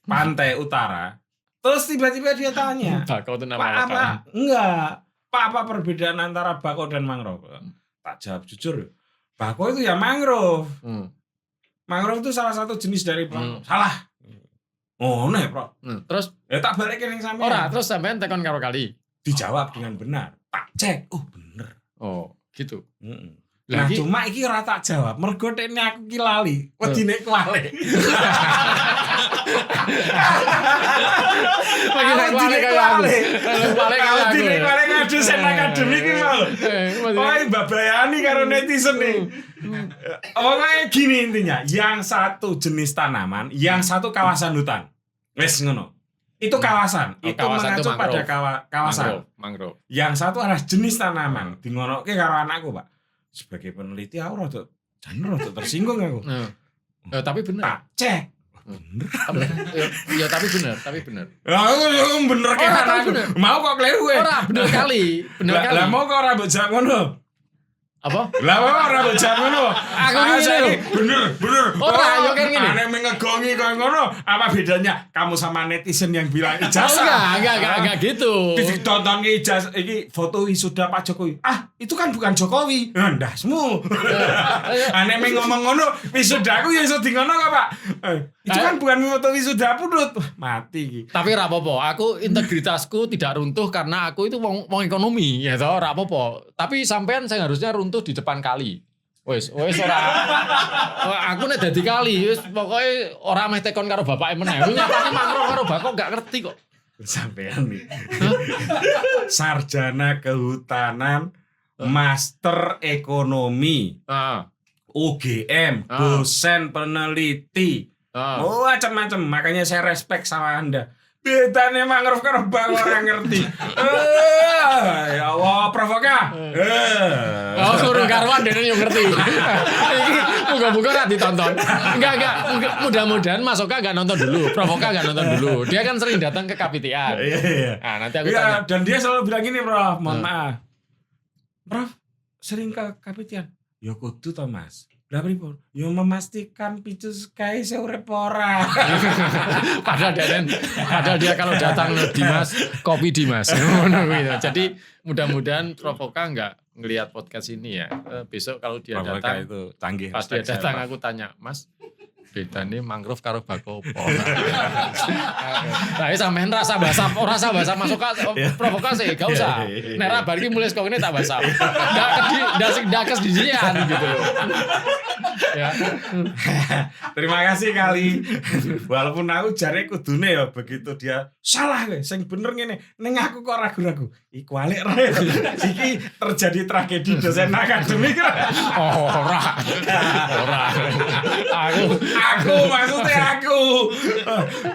pantai utara. Terus tiba-tiba dia tanya,
bakau itu nama
Pak apa? Enggak. Pak apa perbedaan antara bakau dan mangrove? Tak jawab jujur. Bakau itu ya mangrove. Mangrove itu salah satu jenis dari bakau. Salah. Oh, nih, Bro.
Terus
ya tak balikin yang sampean.
Ora, terus sampean tekon karo Kali.
Dijawab dengan benar. Tak cek. Oh, bener.
Oh, gitu.
Nah, cuma iki ora tak jawab. Mergo tekne aku ki lali. Wedine kuwale.
Wedine kuwale.
Wedine kuwale ngadu sen akademi ki mau. Oh, babayani karo netizen nih. Pokoknya gini intinya, yang satu jenis tanaman, yang satu kawasan hutan. Wes ngono. Itu kawasan. Itu mengacu pada kawasan.
Mangrove.
Yang satu adalah jenis tanaman. Di ngonoke karo anakku, Pak. Sebagai peneliti aku rada tersinggung aku.
Tapi benar.
Tak cek.
Bener. Ya tapi benar.
Ya bener kan aku. Mau kok kleru kowe.
Ora bener kali.
Lah mau kok ora mbok jawab ngono.
Apa?
Lah mau ora mbok jawab ngono.
Aku ngene.
Bener.
Ora yo kan ngene.
Ane mengegongi koyo ngono. Apa bedanya kamu sama netizen yang bilang ijazah?
Enggak gitu.
Ditonton ijazah iki foto wisuda Pak Jokowi. Itu kan bukan Jokowi. Ndasmu. Ane ngomong ngono, wisudaku ya iso di ngono kok, Pak. Itu kan bukan foto wisuda Putut. Mati iki.
Tapi ora apa-apa, aku integritasku tidak runtuh karena aku itu wong ekonomi, ya toh, ora apa-apa. Tapi sampean saya harusnya runtuh di depan Kali. Wes ora. Aku nek dadi Kali, wis pokoke ora meh tekon karo bapake meneh. Nyapane mangrove karo bakok gak ngerti kok.
Sampean nih. Sarjana kehutanan, master ekonomi. UGM, dosen peneliti. Macam-macam. Makanya saya respect sama Anda. Bedanya mangrove karo bakok orang ngerti. Ya Allah, provoka.
Suruh karuan dene yo ngerti. Iki muga-muga ora ditonton. Enggak. Mudah-mudahan Mas Oka enggak nonton dulu, Provoka enggak nonton dulu. Dia kan sering datang ke Kapitian.
Iya.
Nah, nanti aku tanya.
Dan dia selalu bilang gini, Prof. Mohon maaf. Prof, sering ke Kapitian. Ya kudu to, Mas. Lah pripun? Yo memastikan picus kae urip ora.
Padahal dia kalau datang Dimas, kopi Dimas. Jadi mudah-mudahan Provoka enggak ngelihat podcast ini ya. Besok kalau dia
Provoka
datang
itu canggih.
Pas dia datang aku tanya, "Mas, bedane mangrove karo bakau apa?" Nah, sampean rasa bahasa masuk provokasi, gak usah. Nek ra bar iki mulai kok ngene tak bahasa. Ndakes dijian gitu. Ya.
Terima kasih Kali. Walaupun aku jare kudune ya begitu dia salah kowe, sing bener ngene. Ning aku kok ragu-ragu. Iku alik ra. Iki terjadi tragedi dosen akademik.
Ora.
Aku maksudnya aku.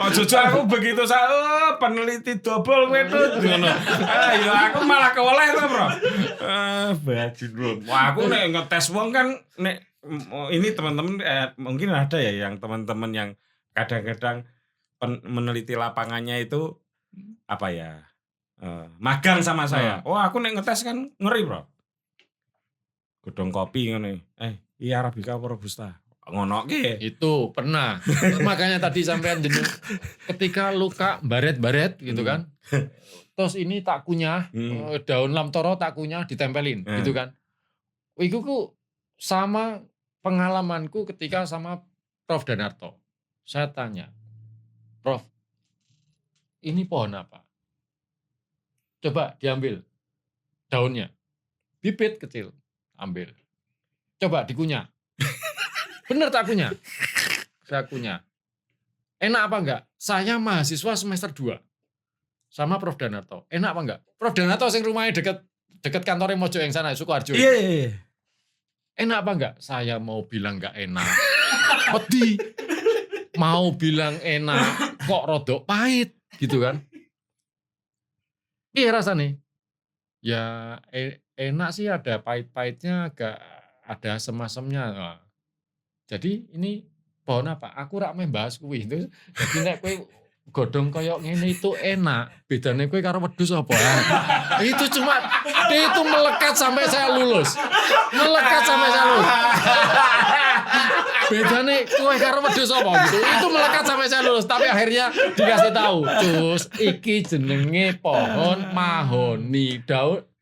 Ojo aku begitu peneliti double kowe tut ngono. Ya aku malah keweleh to, Bro. Bajin bro. Wah, aku nek ngetes wong kan nek ini teman-teman mungkin ada ya yang teman-teman yang kadang-kadang meneliti lapangannya itu apa ya? Magang sama saya. Oh, aku nek ngetes kan ngeri, Bro. godhong kopi ngene. Iya Arabica apa Robusta? Ngono ki.
Itu pernah. Makanya tadi sampean jeneng ketika luka baret-baret gitu kan. Terus ini tak kunyah, daun lamtoro tak kunyah ditempelin gitu kan. Iku ku sama pengalamanku ketika sama Prof Danarto. Saya tanya, Prof, ini pohon apa? Coba diambil daunnya. Bibit kecil, ambil. Coba dikunyah. Bener tak kunyah? Saya kunyah. Enak apa enggak? Saya mahasiswa semester 2 sama Prof Danarto. Enak apa enggak? Prof Danarto sing rumahnya deket kantornya Mojo yang sana, Sukoharjo.
Iya.
Enak apa enggak? Saya mau bilang enggak enak. Pedih. Mau bilang enak, kok rodok pahit gitu kan. Iya rasanya. Ya enak sih, ada pahit-pahitnya, agak ada asem-asemnya. Jadi ini pohon apa? Aku rak meh bahas kuwi. Jadi nek kowe godhong koyo ngene itu enak, bedane kowe karo wedhus apa? Itu cuma itu melekat sampai saya lulus. Melekat sampai saya lulus. Bedane kowe karo wedhus apa gitu. Itu melekat sampai saya lulus, tapi akhirnya dikasih tahu, "Cus, iki jenenge pohon mahoni.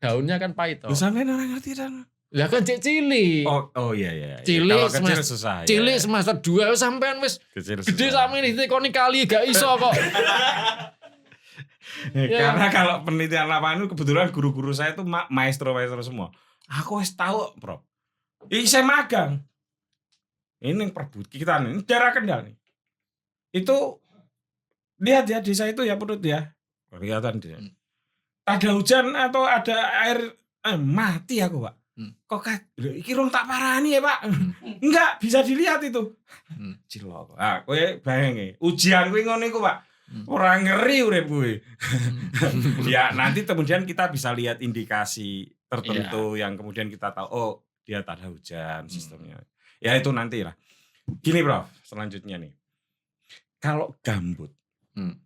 Daunnya kan pahit toh."
Lu sampean ora ngerti dan.
Lah kan cek cilik.
Oh iya.
Cilik
Kalau kecil
semester
susah.
Cilik semester 2 sampean wis gede sakmene ditekoni kali gak iso kok.
Karena kalau penelitian lapangan itu kebetulan guru-guru saya itu maestro semua. Aku wis tahu, Prof. Saya magang. Ini yang perbukitan, ini daerah Kendal nih. Itu lihat ya desa itu ya perut ya. Kelihatan dia. Ada hujan atau ada air mati aku, Pak. Kok iki rong tak parani ya, Pak. Enggak, bisa dilihat itu. Cilok. Ah, kowe bayangke, ujian kuwi ngono iku, Pak. Ora ngeri urip kuwi. Ya, nanti kemudian kita bisa lihat indikasi tertentu yang kemudian kita tahu, oh, dia tak ada hujan sistemnya. Ya itu nanti lah. Gini, Prof, selanjutnya nih. Kalau gambut,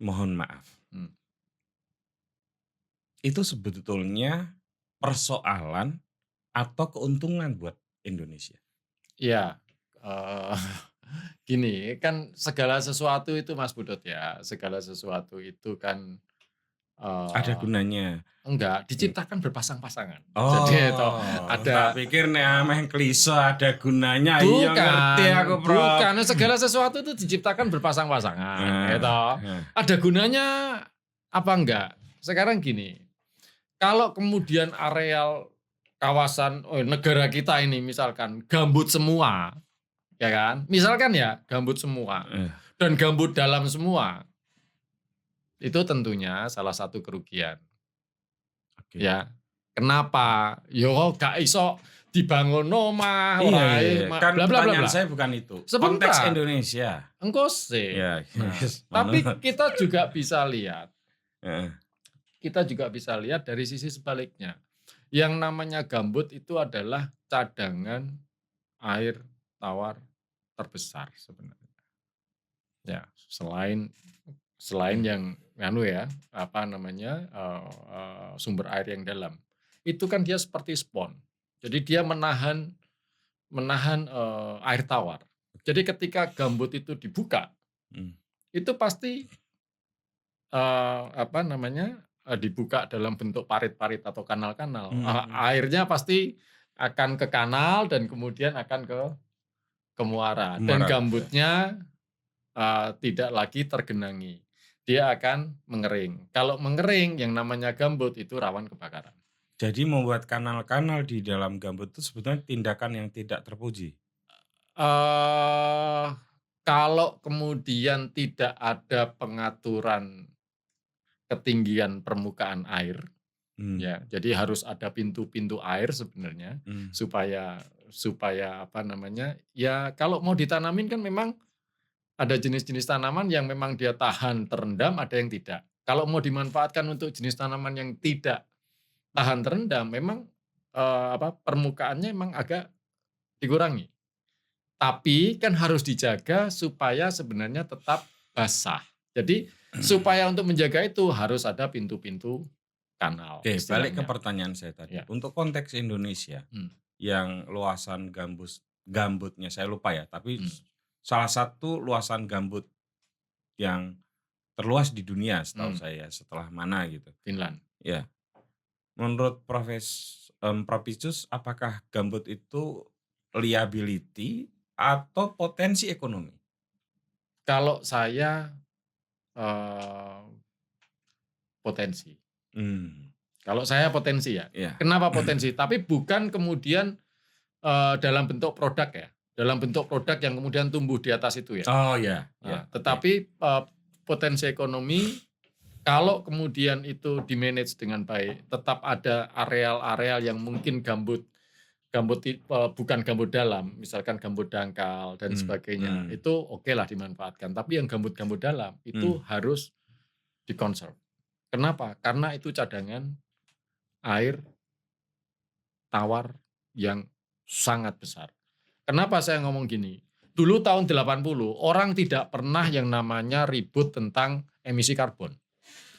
mohon maaf. Itu sebetulnya persoalan atau keuntungan buat Indonesia?
Iya, gini kan segala sesuatu itu Mas Budot ya, segala sesuatu itu kan
ada gunanya.
Enggak, diciptakan berpasang-pasangan.
Oh,
jadi itu ada.
Tak pikir nih ameh klise ada gunanya.
Bukan,
iya ngerti aku, Prof.
Bukan, segala sesuatu itu diciptakan berpasang-pasangan. Gitu. Ada gunanya apa enggak? Sekarang gini, kalau kemudian areal kawasan negara kita ini misalkan gambut semua, ya kan? Misalkan ya gambut semua dan gambut dalam semua, itu tentunya salah satu kerugian. Ya, kenapa? Yo gak iso dibangun omah,
kan pertanyaan saya bukan itu.
Sebentar.
Konteks Indonesia.
Engko sih.
Ya,
tapi kita juga bisa lihat. Kita juga bisa lihat dari sisi sebaliknya. Yang namanya gambut itu adalah cadangan air tawar terbesar sebenarnya. Ya, selain yang sumber air yang dalam. Itu kan dia seperti spons. Jadi dia menahan air tawar. Jadi ketika gambut itu dibuka, itu pasti dibuka dalam bentuk parit-parit atau kanal-kanal. Airnya pasti akan ke kanal dan kemudian akan ke muara. Dan gambutnya tidak lagi tergenangi. Dia akan mengering. Kalau mengering, yang namanya gambut itu rawan kebakaran.
Jadi membuat kanal-kanal di dalam gambut itu sebetulnya tindakan yang tidak terpuji.
Kalau kemudian tidak ada pengaturan ketinggian permukaan air, ya, jadi harus ada pintu-pintu air sebenarnya supaya ya kalau mau ditanamin kan memang ada jenis-jenis tanaman yang memang dia tahan terendam, ada yang tidak. Kalau mau dimanfaatkan untuk jenis tanaman yang tidak tahan terendam, memang permukaannya memang agak dikurangi. Tapi kan harus dijaga supaya sebenarnya tetap basah. Jadi supaya untuk menjaga itu harus ada pintu-pintu kanal.
Oke, balik ke pertanyaan saya tadi.
Ya.
Untuk konteks Indonesia, yang luasan gambutnya saya lupa ya, tapi
Hmm.
salah satu luasan gambut yang terluas di dunia setahu saya, setelah mana gitu.
Finland.
Ya. Menurut Prof. Icus, apakah gambut itu liability atau potensi ekonomi?
Kalau saya potensi. Kalau saya potensi ya.
Iya.
Kenapa potensi? Tapi bukan kemudian dalam bentuk produk ya. Dalam bentuk produk yang kemudian tumbuh di atas itu ya.
Oh ya,
Nah, tetapi potensi ekonomi kalau kemudian itu di-manage dengan baik, tetap ada areal-areal yang mungkin gambut bukan gambut dalam, misalkan gambut dangkal dan sebagainya, itu oke lah dimanfaatkan. Tapi yang gambut-gambut dalam itu harus di-conserve. Kenapa? Karena itu cadangan air tawar yang sangat besar. Kenapa saya ngomong gini? Dulu tahun 80, orang tidak pernah yang namanya ribut tentang emisi karbon.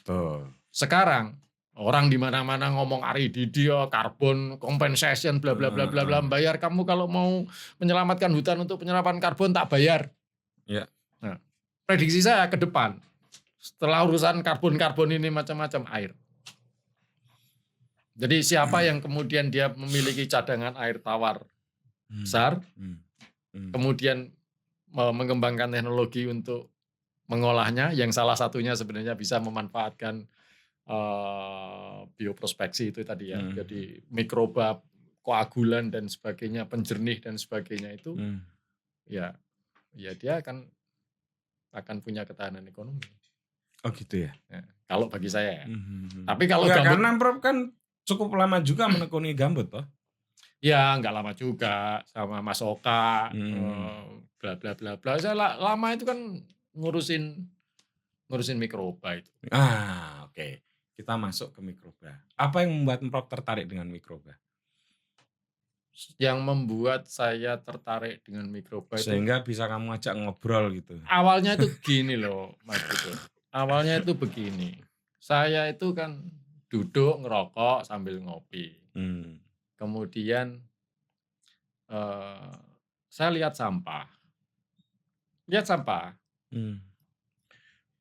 Betul.
Sekarang orang di mana-mana ngomong arididia, karbon compensation, bla bla bla bla bla, bayar kamu kalau mau menyelamatkan hutan untuk penyerapan karbon tak bayar.
Ya.
Nah, prediksi saya ke depan setelah urusan karbon ini macam-macam air. Jadi siapa yang kemudian dia memiliki cadangan air tawar besar, kemudian mengembangkan teknologi untuk mengolahnya, yang salah satunya sebenarnya bisa memanfaatkan bioprospeksi itu tadi ya, jadi mikroba, koagulan dan sebagainya, penjernih dan sebagainya itu, ya dia akan punya ketahanan ekonomi.
Oh gitu ya.
Kalau bagi saya ya. Tapi kalau
karena Prof kan cukup lama juga menekuni gambut toh.
Ya nggak lama juga, sama Mas Oka, bla bla bla bla. Saya lama itu kan ngurusin mikroba itu.
Oke. Kita masuk ke mikroba. Apa yang membuat Prof tertarik dengan mikroba?
Yang membuat saya tertarik dengan mikroba itu,
sehingga bisa kamu ajak ngobrol gitu.
awalnya itu gini loh Mas Budi. Awalnya itu begini. Saya itu kan duduk ngerokok sambil ngopi. Kemudian saya lihat sampah.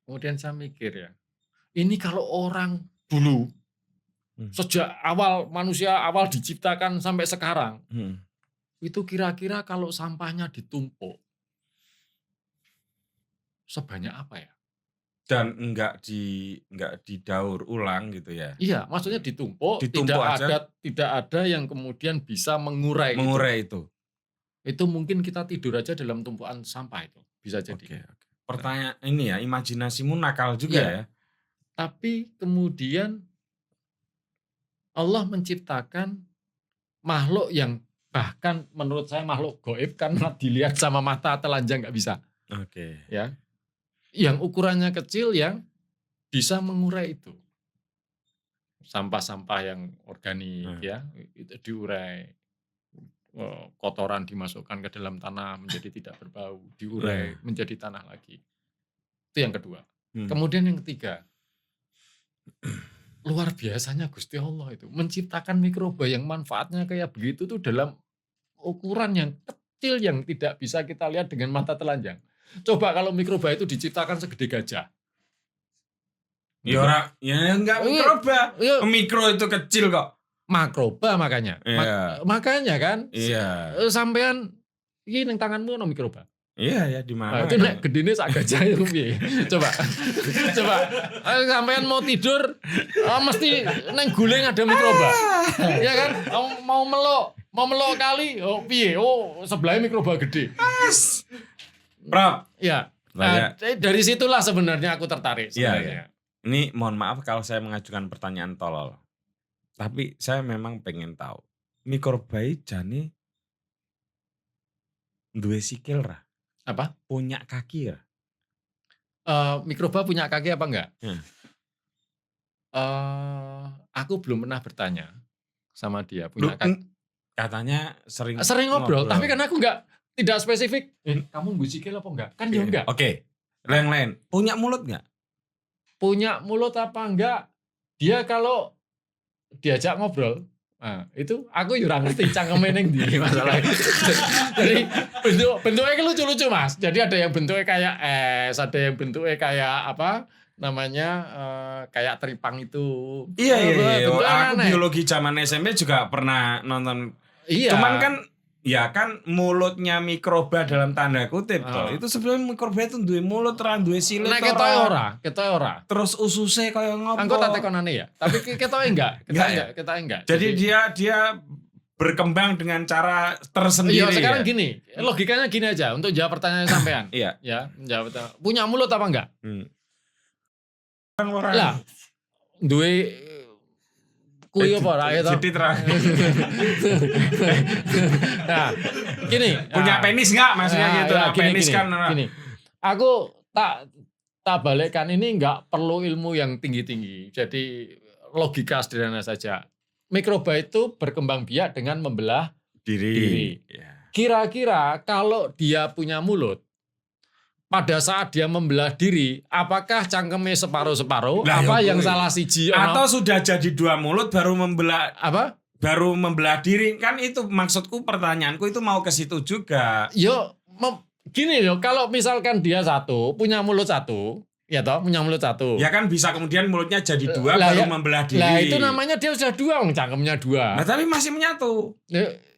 Kemudian saya mikir ya, ini kalau orang dulu sejak awal manusia awal diciptakan sampai sekarang, itu kira-kira kalau sampahnya ditumpuk sebanyak apa ya?
Dan enggak didaur ulang gitu ya?
Iya, maksudnya ditumpuk
aja.
Tidak ada yang kemudian bisa mengurai
itu.
Itu mungkin kita tidur aja dalam tumpukan sampah itu, bisa jadi.
Oke. Pertanyaan ini ya, imajinasimu nakal juga ya.
Tapi kemudian Allah menciptakan makhluk yang bahkan menurut saya makhluk gaib karena dilihat sama mata telanjang nggak bisa.
Oke.
Ya, yang ukurannya kecil yang bisa mengurai itu. Sampah-sampah yang organik ya, itu diurai. Kotoran dimasukkan ke dalam tanah menjadi tidak berbau, diurai menjadi tanah lagi. Itu yang kedua. Kemudian yang ketiga, luar biasanya Gusti Allah itu menciptakan mikroba yang manfaatnya kayak begitu tuh dalam ukuran yang kecil yang tidak bisa kita lihat dengan mata telanjang. Coba kalau mikroba itu diciptakan segede gajah.
Ya enggak mikroba. Mikro itu kecil kok.
Makroba makanya. Makanya kan.
Iya.
Sampean iki ning tanganmu ono mikroba.
Iya ya, di mana?
Itu nek gedene sak gajah itu piye? Coba. Sampean mau tidur mesti neng guling ada mikroba. Iya kan? Mau melok kali, piye? Sebelahnya mikroba gede.
Prof.
Ya. Nah, dari situlah sebenarnya aku tertarik sebenarnya.
Ini mohon maaf kalau saya mengajukan pertanyaan tolol. Tapi saya memang pengen tahu. Mikroba jane duwe sikil ra?
Apa?
Punya kaki ya?
Mikroba punya kaki apa enggak? Aku belum pernah bertanya sama dia punya kaki.
Katanya sering
ngobrol, tapi kan aku tidak spesifik. Kamu nggak sikil apa enggak? Kan dia enggak.
Oke. Lain-lain. Punya mulut enggak? Punya
mulut apa enggak? Dia kalau diajak ngobrol, Itu aku yo ora ngerti cangkeme ning ndi masalah. Jadi bentuknya lucu-lucu Mas. Jadi ada yang bentuknya kayak es, ada yang bentuknya kayak apa namanya kayak teripang itu.
Iya.
Bentuknya
Aku
aneh.
biologi zaman SMP juga pernah nonton.
Iya.
Cuman kan ya kan mulutnya mikroba dalam tanda kutip toh. Itu sebenarnya mikroba itu duwe mulut ora duwe silit
nek ketoke ora.
Terus ususnya kaya ngopo.
Engko tak tekonane ya. Tapi ketoke enggak. Ketoke enggak.
Jadi dia berkembang dengan cara tersendiri.
Iya, sekarang gini, logikanya gini aja untuk jawab pertanyaan sampean.
Iya.
Ya, menjawab. Punya mulut apa enggak?
Orang
Lah, duwe kuwi apa ora ya toh?
Jadi terang.
Nah, gini,
Punya penis enggak maksudnya gitu.
Ya,
Penis kan.
Gini. Aku tak balikkan ini enggak perlu ilmu yang tinggi-tinggi. Jadi logika sederhana saja. Mikroba itu berkembang biak dengan membelah diri.
Ya.
Kira-kira kalau dia punya mulut, pada saat dia membelah diri, apakah cangkeme separuh-separuh?
Lah,
apa
ya
yang
boleh.
salah siji?
Atau sudah jadi dua mulut baru membelah
apa?
Baru membelah diri kan itu maksudku pertanyaanku itu mau ke situ juga.
Gini loh, kalau misalkan dia punya mulut satu, ya toh punya mulut satu.
Ya kan bisa kemudian mulutnya jadi dua
Lah,
baru
ya,
membelah diri.
Lah itu namanya dia sudah dua, cangkemnya dua.
Nah tapi masih menyatu.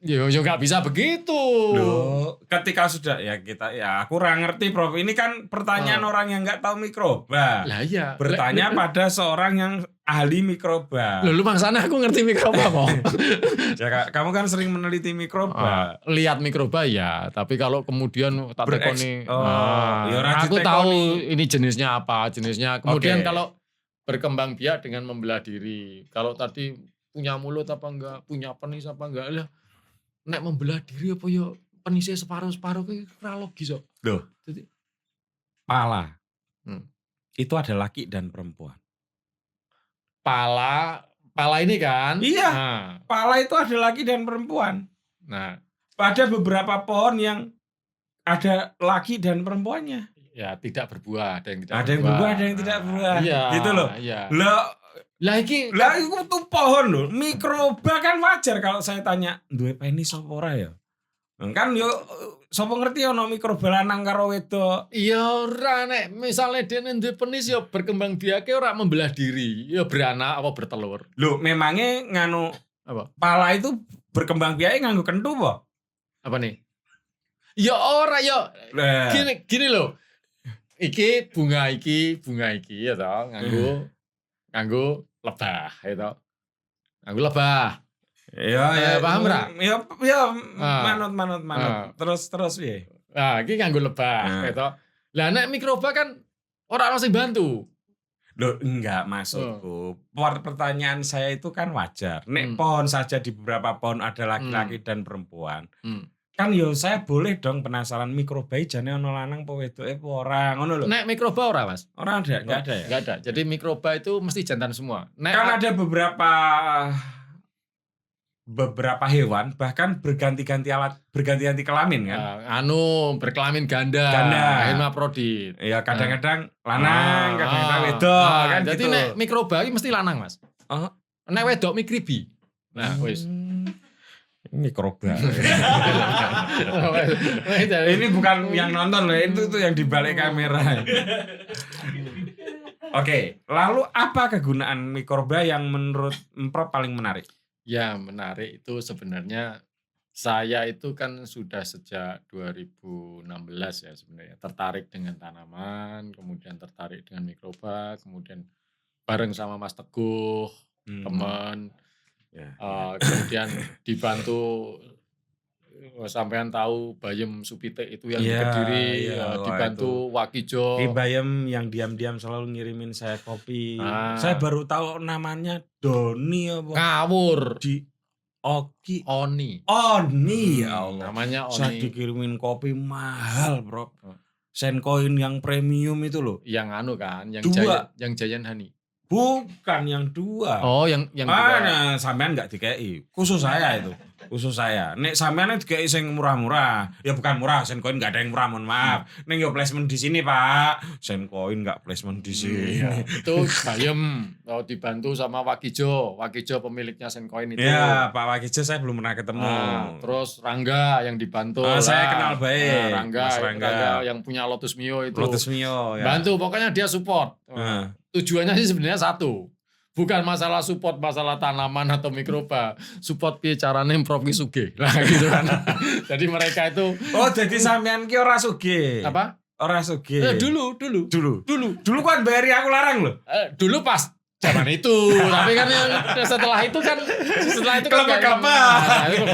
Ya nggak bisa begitu.
Loh, ketika sudah aku kurang ngerti Prof. Ini kan pertanyaan orang yang nggak tahu mikroba.
Lah iya.
Bertanya pada seorang yang ahli mikroba.
Lu maksana aku ngerti mikroba kok.
Ya kamu kan sering meneliti mikroba.
Lihat mikroba ya, tapi kalau kemudian tak tekoni, aku tahu ini jenisnya apa, Kemudian kalau berkembang biak dengan membelah diri. Kalau tadi punya mulut apa enggak, punya penis apa enggak lah. Nek membelah diri apa ya penisnya separuh-separuh kayak ora logis kok.
Loh.
Jadi
pala. Itu ada laki dan perempuan.
Pala ini kan?
Iya. Pala itu ada laki dan perempuan.
Nah,
pada beberapa pohon yang ada laki dan perempuannya.
Ya, tidak berbuah, ada yang tidak
ada yang berbuah, ada yang tidak berbuah.
Iya.
Gitu loh.
Iya.
Lah itu tuh pohon loh. Mikroba kan wajar kalau saya tanya, duwe penis apa ora ya? Kan yo sapa ngerti ono mikroba lanang karo wedok.
Iya ora nek misale dene duwe penis ya berkembang biake ora membelah diri, ya beranak apa bertelur.
Loh, memangnya nganu
apa?
Pala itu berkembang biake nganggo kentu apa?
Apa nih? Ya ora ya. Gini loh. Iki bunga iki ya toh, nganggo lebah ya toh. Nganggo lebah.
Ya,
paham ora?
Ya, manut. Terus piye?
Nah, iki nganggo lebah ya toh. Lah nek mikroba kan ora ono sing bantu.
Loh, enggak maksudku. Pertanyaan saya itu kan wajar. Nek pohon saja di beberapa pohon ada laki-laki dan perempuan. Kan yo saya boleh dong penasaran mikroba jane ono lanang apa wedoke apa ora ngono lho.
Nek mikroba ora, Mas?
Ora ada, enggak ada ya?
Enggak ada. Jadi mikroba itu mesti jantan semua.
Kan ada beberapa hewan bahkan berganti-ganti kelamin kan?
Berkelamin ganda. Hermaprodit.
Ya kadang-kadang lanang, kadang-kadang wedok kan
jadi
gitu.
Nek mikroba iki mesti lanang, Mas. Nek wedok mikribi. Nah, wis.
Mikroba. Ini bukan yang nonton loh, itu yang di balik kamera. Oke, lalu apa kegunaan mikroba yang menurut Prof paling menarik?
Ya, menarik itu sebenarnya saya itu kan sudah sejak 2016 ya sebenarnya tertarik dengan tanaman, kemudian tertarik dengan mikroba, kemudian bareng sama Mas Teguh, teman. Kemudian dibantu sampean tahu Bayem Supitek itu yang di Kediri, dibantu Wakijo.
Bayem yang diam-diam selalu ngirimin saya kopi. Saya baru tahu namanya Doni apa?
Ngawur.
Oni ya Allah.
Namanya Oni.
Saya dikirimin kopi mahal, Bro. Senkoin yang premium itu loh.
Yang kan, yang Giant Honey.
Bukan yang dua.
Oh, yang dua.
Sampean enggak dikei. Khusus saya itu. Khusus saya. Nek sampean dikei sing murah-murah, ya bukan murah, Sencoin enggak ada yang murah, mohon maaf. Ning yo placement di sini, Pak. Sencoin enggak placement di sini.
Iya, itu Bayem dibantu sama Wakijo pemiliknya Sencoin itu.
Ya, Pak Wakijo saya belum pernah ketemu.
Terus Rangga yang dibantu.
Saya kenal baik,
Rangga,
Mas Rangga
yang punya Lotus Mio itu.
Lotus Mio ya.
Bantu, pokoknya dia support. Tujuannya sih sebenarnya satu. Bukan masalah support masalah tanaman atau mikroba, support piye carane improve sugih. Lah gitu kan. Jadi mereka itu
jadi sampean ki ora sugih.
apa?
Ora sugih.
Dulu.
Dulu kan bayari aku larang loh.
Dulu pas zaman itu, tapi kan setelah itu kan
Kelapa-kelapa.
itu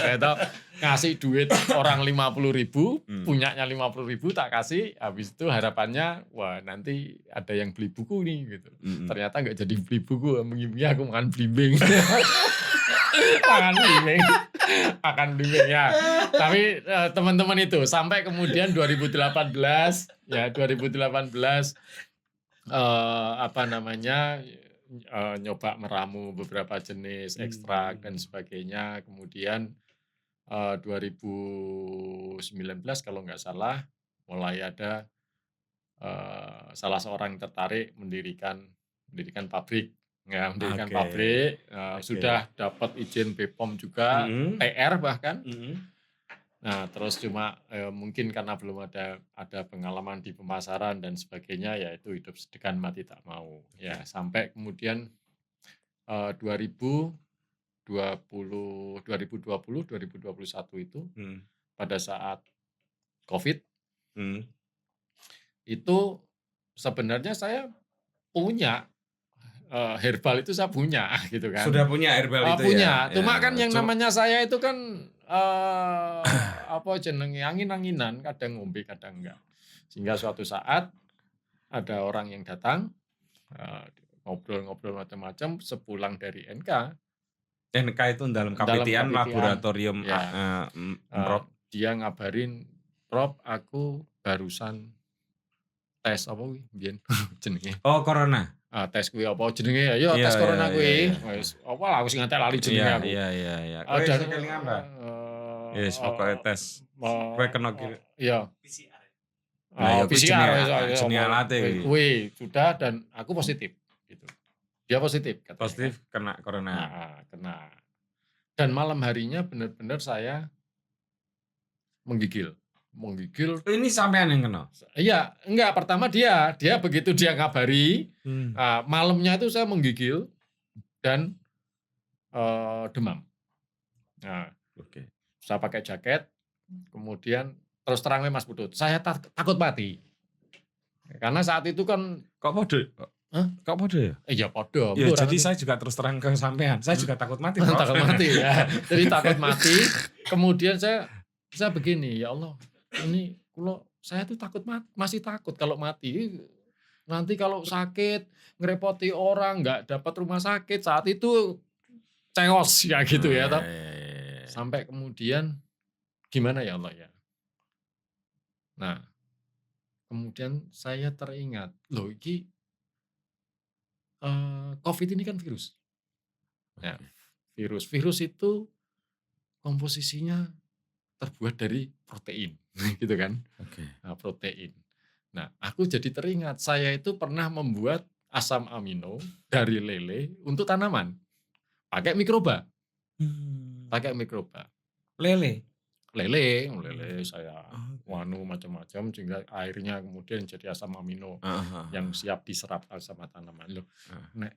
saya tahu ngasih duit orang 50.000, punyanya 50.000 tak kasih, habis itu harapannya wah nanti ada yang beli buku nih gitu. Ternyata nggak jadi beli buku, mengimbing aku makan blimbing. akan blimbing ya. Tapi teman-teman itu sampai kemudian 2018 nyoba meramu beberapa jenis ekstrak dan sebagainya. Kemudian 2019 kalau nggak salah mulai ada salah seorang tertarik mendirikan pabrik. Ya, mendirikan pabrik, sudah dapat izin BPOM juga, TR bahkan. Nah, terus cuma mungkin karena belum ada pengalaman di pemasaran dan sebagainya, ya itu hidup sedegan mati tak mau. Ya, sampai kemudian 2020, 2021 itu pada saat COVID itu sebenarnya saya punya herbal itu saya punya gitu kan.
Sudah punya herbal itu
punya.
ya.
Cuma kan yang namanya saya itu kan jenenge angin-anginan, kadang ngombe kadang enggak. Sehingga suatu saat ada orang yang datang ngobrol-ngobrol macam-macam sepulang dari NK
itu dalam kapitian laboratorium
ya. Prof. Dia ngabarin, Prof, aku barusan tes apa kuwi mbiyen jenenge.
Oh, corona.
Tes kuwi apa jenenge? Ya tes corona kuwi. Wis apa lah aku sing ngantek lali jenenge aku.
Iya.
Dan
kelingan apa? Yes, pokoknya tes. Kowe kena
iya.
PCR jenenge alate
kuwi sudah dan aku positif gitu. Dia positif katanya.
Positif kena corona.
Kena. Dan malam harinya benar-benar saya menggigil.
Ini sampean yang kena?
Iya, enggak, pertama dia begitu dia ngabari, malamnya itu saya menggigil dan demam. Nah, saya pakai jaket, kemudian terus terang Mas Putut, saya takut mati. Karena saat itu kan
kok podo? Kok podo ya?
Iya podo.
Ya, jadi saya juga terus terang ke sampean, saya juga takut mati.
Takut mati ya. Jadi takut mati. Kemudian saya begini, ya Allah, ini kalau saya tuh masih takut kalau mati. Nanti kalau sakit, ngerepoti orang, nggak dapat rumah sakit, saat itu ceos ya gitu ya. Sampai kemudian gimana ya Allah ya. Nah, kemudian saya teringat, loh ini COVID ini kan virus. Ya, virus itu komposisinya terbuat dari protein, gitu kan? Nah, protein. Nah, aku jadi teringat saya itu pernah membuat asam amino dari lele untuk tanaman, pakai mikroba. Lele saya macam-macam sehingga airnya kemudian jadi asam amino yang siap diserap sama tanaman. Loh, nek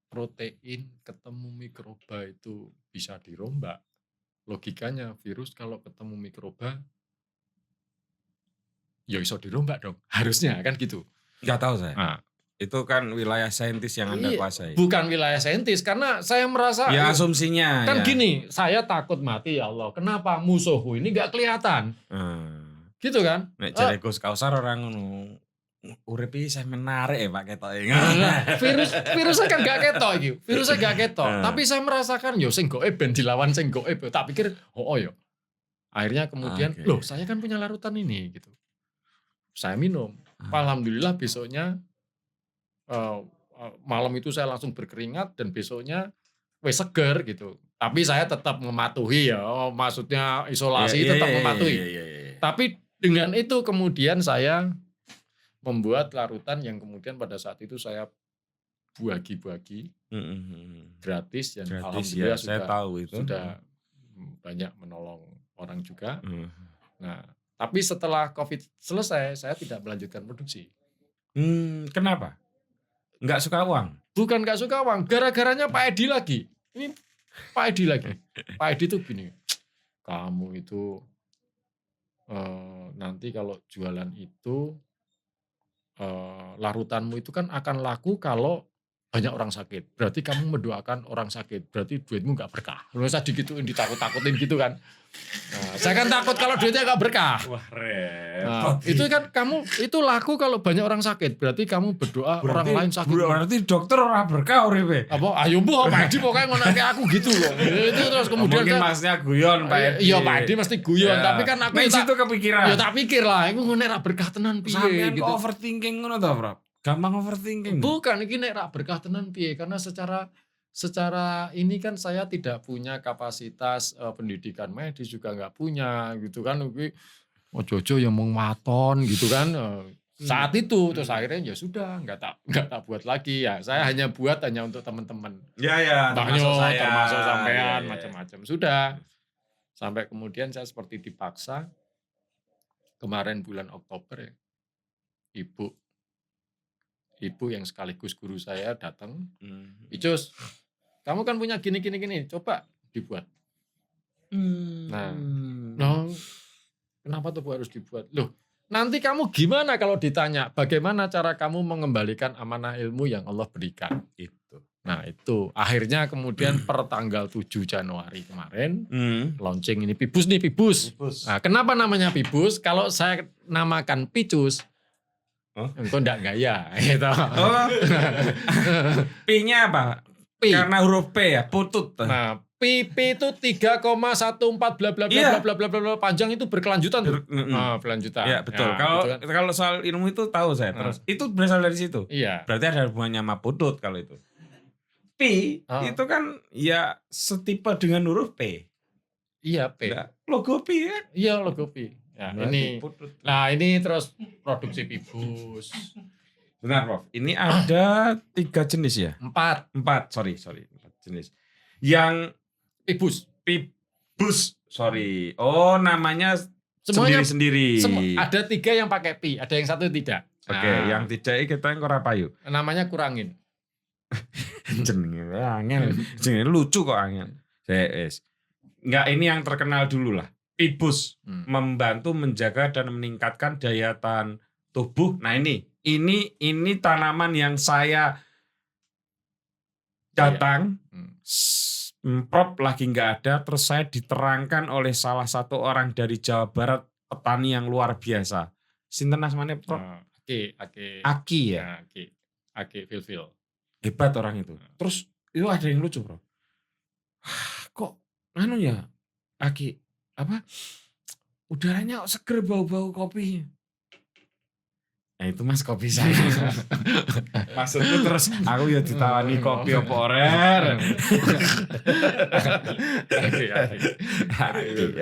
protein ketemu mikroba itu bisa dirombak. Logikanya virus kalau ketemu mikroba ya iso dirombak dong. Harusnya kan gitu.
Enggak tahu saya. Itu kan wilayah saintis yang Anda kuasai.
Bukan wilayah saintis karena saya merasa
ya asumsinya
kan gini, saya takut mati ya Allah. Kenapa musuhku ini enggak kelihatan? Gitu kan?
Nek jare Gus Kausar orang ngono. Urip iki saya menarik ya Pak ketoke.
Virusnya kan gak ketok iki. Virusnya gak ketok. Tapi saya merasakan yo sing goib ben dilawan sing goib. Tak pikir yo. Akhirnya kemudian loh saya kan punya larutan ini gitu. Saya minum. Alhamdulillah besoknya malam itu saya langsung berkeringat dan besoknya seger gitu. Tapi saya tetap mematuhi ya, maksudnya isolasi
Iya,
tetap
iya,
mematuhi.
iya, iya, iya.
Tapi dengan itu kemudian saya membuat larutan yang kemudian pada saat itu saya bagi-bagi gratis dan
Gratis ya,
alhamdulillah
saya tahu itu.
sudah banyak menolong orang juga.
Hmm.
Nah, tapi setelah COVID selesai, saya tidak melanjutkan produksi.
Kenapa? Nggak suka uang?
Bukan nggak suka uang, gara-garanya Pak Edi lagi. Ini Pak Edi lagi. Pak Edi tuh gini, kamu itu nanti kalau jualan itu larutanmu itu kan akan laku kalau banyak orang sakit. Berarti kamu mendoakan orang sakit. Berarti duitmu nggak berkah. Lalu saya digituin, ditakut-takutin gitu kan. Nah, saya kan takut kalau duitnya nggak berkah.
Wah,
Nah, itu kan kamu itu laku kalau banyak orang sakit. Berarti kamu berdoa orang lain sakit.
Berarti dokter orang berkah uripe.
Apa? Ayo bu, Pak Edi pokoknya ngono kayak aku gitu loh. Itu terus kemudian
mungkin masnya guyon Pak Edi.
Iya Pak Edi mesti guyon, tapi kan aku
itu kepikiran.
Ya tak pikir lah, iku nek ra berkah tenan piye
Sampeyan
gitu.
overthinking ngono to, Bro? Gampang overthinking.
Bukan, iki nek ra berkah tenan piye karena secara ini kan saya tidak punya kapasitas pendidikan medis juga nggak punya gitu kan. Iki ojo-ojo yang mau maton gitu kan. Saat itu terus akhirnya ya sudah nggak tak buat lagi ya. Saya hanya buat hanya untuk teman-teman.
Ya,
termasuk sampean
ya.
macam-macam. Sudah. Sampai kemudian saya seperti dipaksa kemarin bulan Oktober ya. Ibu yang sekaligus guru saya datang. Icus, kamu kan punya gini, coba dibuat. Nah, kenapa tuh Bu harus dibuat? Loh, nanti kamu gimana kalau ditanya bagaimana cara kamu mengembalikan amanah ilmu yang Allah berikan? Itu. Nah itu akhirnya kemudian per tanggal 7 Januari kemarin launching ini Pibus. Nah, kenapa namanya Pibus? Kalau saya namakan Picus, engkau enggak gaya gitu. P-nya apa? P. Karena huruf P ya, putut. Nah, P itu 3,14 bla bla bla bla bla bla panjang itu berkelanjutan tuh. Berlanjutan.
Ya, betul.
Ya,
kalau soal ilmu itu tahu saya. Terus itu berasal dari situ.
Iya.
Berarti ada hubungannya sama putut kalau itu. P itu kan ya setipe dengan huruf P.
Iya, P.
Nah, logo P kan? Iya,
logo P. Ya, ini putut. Nah, ini terus produksi Pibus.
Benar, Prof. Ini ada 3 jenis ya? 4, sorry, 4 jenis. Yang Pibus, sorry. Oh, namanya semuanya sendiri.
Ada 3 yang pakai P, ada yang 1 tidak.
Oke, yang tidak kita yang Korapayu.
Namanya kurangin.
Jenenge angel. Jenenge lucu kok angel. Enggak, ini yang terkenal dulu lah. Pibus membantu menjaga dan meningkatkan daya tahan tubuh. Nah, ini tanaman yang saya datang, Prop lagi nggak ada, terus saya diterangkan oleh salah satu orang dari Jawa Barat, petani yang luar biasa. Sinten asmane, Prop? Aki ya? Aki Filfil. Hebat orang itu. Terus itu ada yang lucu, Bro. Kok anu ya, Aki, apa? Udaranya seger, bau-bau kopinya. Nah itu Mas kopi saya. Maksudku terus aku ya ditawani kopi apa orer.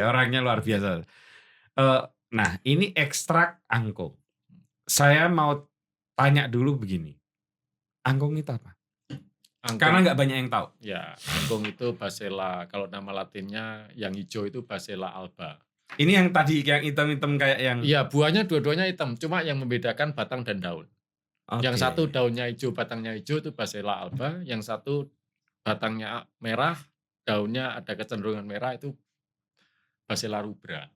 Orangnya luar biasa. Nah ini ekstrak angkung. Saya mau tanya dulu begini. Angkung itu apa? Karena nggak banyak yang tahu.
Ya, angkung itu Basella. Kalau nama latinnya yang hijau itu Basella alba.
Ini yang tadi yang hitam-hitam kayak yang...
Iya, buahnya dua-duanya hitam. Cuma yang membedakan batang dan daun. Yang satu daunnya hijau, batangnya hijau itu Basella alba. Yang satu batangnya merah, daunnya ada kecenderungan merah itu Basella rubra.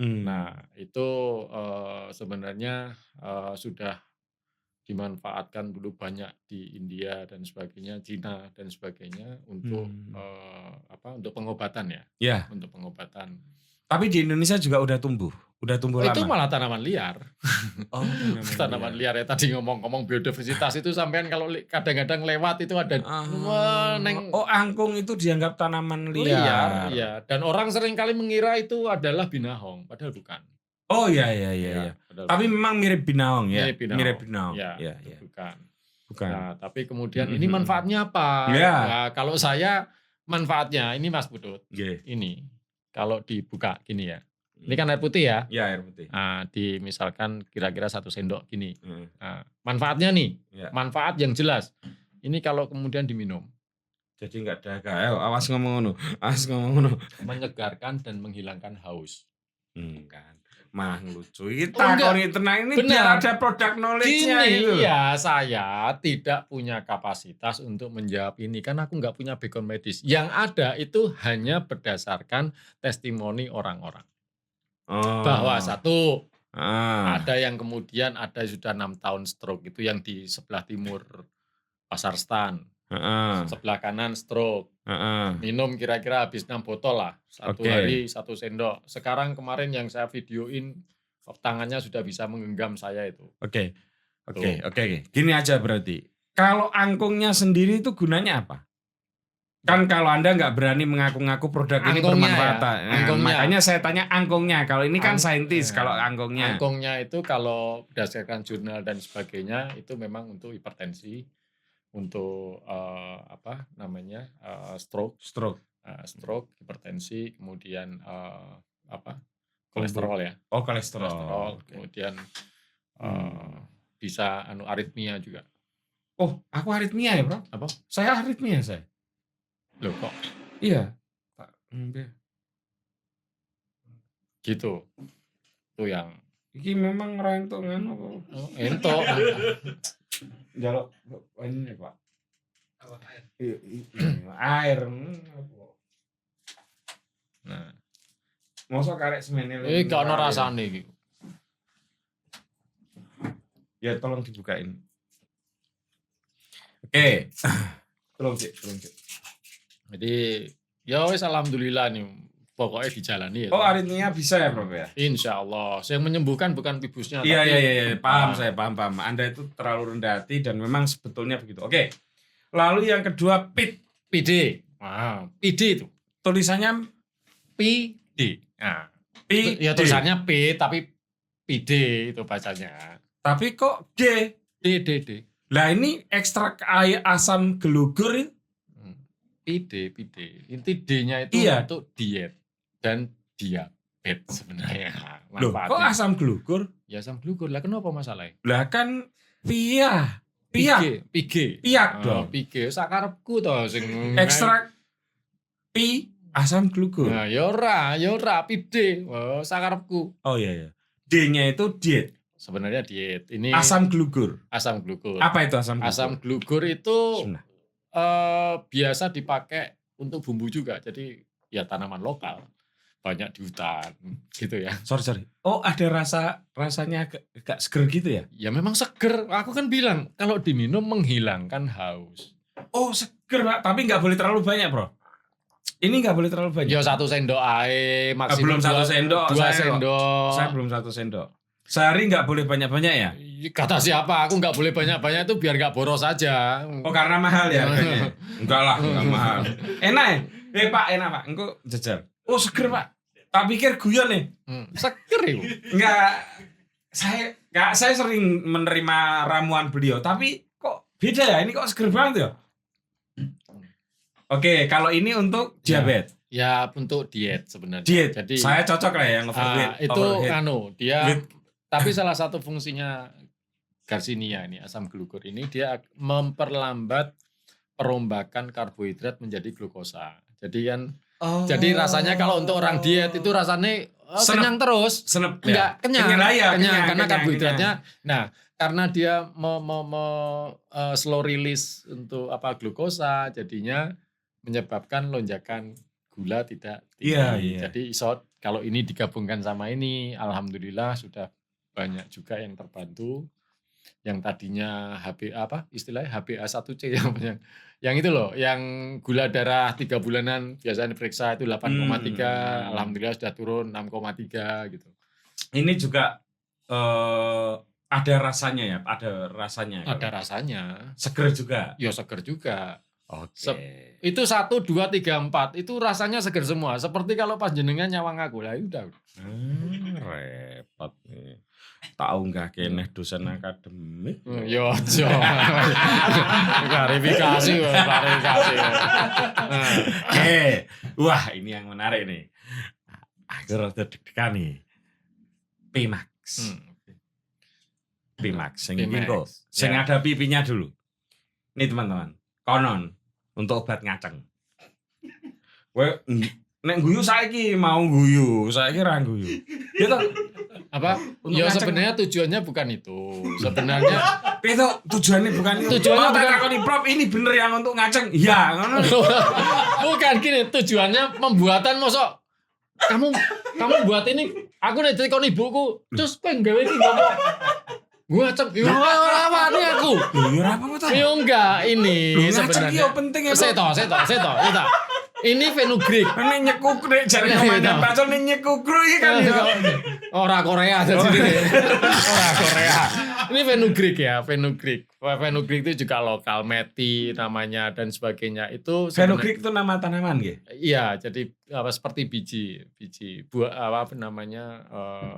Nah, itu sebenarnya sudah dimanfaatkan dulu banyak di India dan sebagainya, Cina dan sebagainya untuk untuk pengobatan ya.
Ya.
Untuk pengobatan.
Tapi di Indonesia juga udah tumbuh lama.
Itu malah tanaman liar.
Oh,
tanaman liar ya tadi ngomong biodiversitas itu sampean kalau kadang-kadang lewat itu ada
angkung itu dianggap tanaman liar.
Iya, dan orang sering kali mengira itu adalah binahong, padahal bukan.
Oh iya. Tapi memang mirip binahong ya. Mirip binahong.
Ya. Bukan.
Bukan.
Nah, tapi kemudian ini manfaatnya apa?
Ya.
Nah, kalau saya manfaatnya ini Mas Putut,
Nggih.
ini kalau dibuka gini ya. Ini kan air putih ya.
Iya, air putih.
Misalkan kira-kira 1 sendok gini.
Heeh.
Manfaatnya nih,
Iya.
manfaat yang jelas. Ini kalau kemudian diminum,
Jadi enggak dahaga. Ayo awas ngomong ngono. Awas ngomong ngono.
menyegarkan dan menghilangkan haus.
Kan. Mah lucu. Iki
Oh, enggak.
takoni tenang ini
Benar.
biar ada produk knowledge-nya gitu.
Gini ya, saya tidak punya kapasitas untuk menjawab ini kan aku nggak punya background medis. Yang ada itu hanya berdasarkan testimoni orang-orang.
Oh.
Bahwa satu,
Ah.
ada yang kemudian ada sudah 6 tahun stroke itu yang di sebelah timur Pasar Stan.
Heeh.
Sebelah kanan stroke.
Heeh.
Minum kira-kira habis 6 botol lah. Satu
Oke.
hari 1 sendok. Sekarang kemarin yang saya videoin tangannya sudah bisa menggenggam saya itu.
Oke.
Tuh.
Oke. Gini aja berarti. Kalau angkungnya sendiri itu gunanya apa? Kan kalau Anda nggak berani mengaku-ngaku produk ini
Angkungnya
bermanfaat.
ya,
Nah,
angkungnya.
makanya saya tanya angkungnya. Kalau ini kan saintis,
Ya.
kalau angkungnya.
Angkungnya itu kalau berdasarkan jurnal dan sebagainya itu memang untuk hipertensi, untuk stroke, stroke, hipertensi, kemudian kolesterol ya,
Oh, kolesterol. Oke.
kemudian bisa aritmia juga.
Oh, aku aritmia ya, Bro?
Apa?
Saya aritmia saya.
Loh kok
Iya.
gitu? Itu yang
Iki memang rentok ngono kok.
entok.
Jaluk ini Pak. Air.
Nah,
Mosok karek semene.
gak ono rasane iki.
Ya tolong dibukain. Oke. Tolong Cik.
Jadi ya wis alhamdulillah nih pokoknya dijalani ya.
Oh, aritmia bisa ya, Prof ya?
Insya Allah. Yang menyembuhkan bukan pibusnya.
Iya. Paham saya, paham. Anda itu terlalu rendah hati dan memang sebetulnya begitu. Oke. Lalu yang kedua
PD. PD itu.
Tulisannya
PD.
P.
Ya tulisannya P tapi PD itu bacanya.
Tapi kok D?
D.
Lah ini ekstrak air asam gelugur itu.
PD. Inti D-nya itu untuk diet dan diabetes sebenarnya.
Loh, kok asam gelugur?
Ya asam gelugur. Lah kenapa masalahnya?
Lah kan piyak dong.
Pige sakarepku to sing
Ekstrak asam gelugur.
Nah, ya ora PD. Oh, sakarepku.
Oh iya. D-nya itu diet.
Sebenarnya diet. Ini
Asam gelugur. Apa itu asam gelugur?
Asam gelugur itu
Sunnah.
Biasa dipakai untuk bumbu juga. Jadi ya tanaman lokal. Banyak di hutan gitu ya.
Sorry. Oh, ada rasanya agak seger gitu ya?
Ya memang seger. Aku kan bilang kalau diminum menghilangkan haus.
Oh, seger, Pak. Tapi nggak boleh terlalu banyak, Bro. Ini nggak boleh terlalu banyak.
Ya 1 sendok ae, maksimum
belum 1 sendok.
2 sendok.
Saya belum 1 sendok. Sehari nggak boleh banyak-banyak ya?
Kata siapa? Aku nggak boleh banyak-banyak itu biar nggak boros aja.
Oh, karena mahal ya harganya? Enggak lah, enggak mahal. Enak ya? Pak, enak Pak. Engko jejer. Oh, seger Pak. Tak pikir guyon nih.
Seger itu.
Enggak. Saya sering menerima ramuan beliau, tapi kok beda ya? Ini kok seger banget ya? Oke, kalau ini untuk diabetes.
Ya, untuk diet sebenarnya.
Diet.
Jadi
saya cocok lah yang overweight.
Itu dia
With.
tapi salah satu fungsinya Garcinia ini asam gelugur ini dia memperlambat perombakan karbohidrat menjadi glukosa. Jadi kan jadi rasanya kalau untuk orang diet itu rasanya kenyang terus.
Senep
Enggak,
ya?
kenyang karena karbohidratnya. Nah, karena dia slow release untuk glukosa, jadinya menyebabkan lonjakan gula tidak tinggi.
Iya.
Jadi kalau ini digabungkan sama ini, alhamdulillah sudah banyak juga yang terbantu. Yang tadinya istilahnya HbA1c yang itu loh, yang gula darah 3 bulanan biasanya diperiksa itu 8,3, alhamdulillah sudah turun 6,3 gitu.
Ini juga ada rasanya ya? Ada rasanya.
Ada rasanya.
Seger juga.
Ya seger juga.
Oke.
Itu 1, 2, 3, 4 itu rasanya seger semua. Seperti kalau pas jenengan nyawang aku lah udah.
Repot nih. tahu nggak keneh dosen akademik.
Yo aja. Klarifikasi.
Wah ini yang menarik nih. Aku rada deg-degan nih. Pimax. Pimax. Sing ada pipinya dulu. Nih teman-teman. Konon untuk obat ngaceng. Nek guyu saiki mau guyu, saiki ra guyu. Gitu.
Apa?
Untuk
Ya
ngaceng.
sebenarnya tujuannya bukan itu. Sebenarnya
Itu tujuannya bukan itu.
Tujuannya bukan-
takoni Prof, ini bener yang untuk ngaceng. Iya, ngono.
bukan gini, tujuannya pembuatan mosok kamu buat ini, aku nek dikon ibuku, terus kowe nggawe iki ngomong. Gua ngaceng, yo apa nih aku?
Lho ya apa to?
Yo enggak ini
Lho, ngaceng
sebenarnya.
ki yo penting ya.
Seto. Ini fenugreek.
Nek nyekuk nek jare komandan pacul nek nyekuk iki kan ya.
Ora Korea jadi Ora Korea. Ini fenugreek ya, fenugreek. Fenugreek itu juga lokal, meti namanya dan sebagainya. Itu
Fenugreek itu nama tanaman nggih.
Iya, jadi apa seperti biji buah apa namanya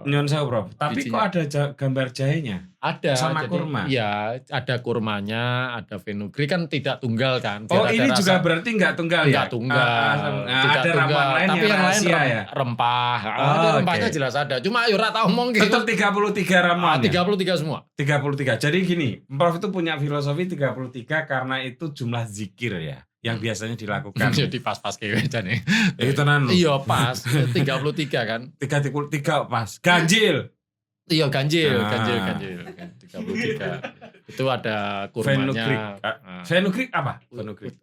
Nyon sewu, Prof. Tapi
bijinya.
kok ada gambar jahenya?
ada
sama
jadi,
kurma?
Iya, ada kurmanya, ada fenugreek kan tidak tunggal kan.
Oh,
biar ada
ini
rasa-
juga berarti enggak tunggal ya?
Enggak tunggal.
Ada
Tidak
ramuan lain
tapi
yang
yang lain
rahasia ya?
rempah.
Oh,
Ada rempahnya
oke.
jelas ada. Cuma yo ora tau ngomong gitu.
Tetap 33 ramuan.
33 semua.
33. Jadi gini, Prof itu punya filosofi 33 karena itu jumlah zikir ya yang biasanya dilakukan.
Jadi pas-pas kayak nih.
Itu tenan.
Iya pas 33 kan.
33 pas. Ganjil.
Iya ganjil. 33.
Ah.
Itu ada
Fenugreek.
kurmanya. Nah.
Fenugreek apa? Fenugreek.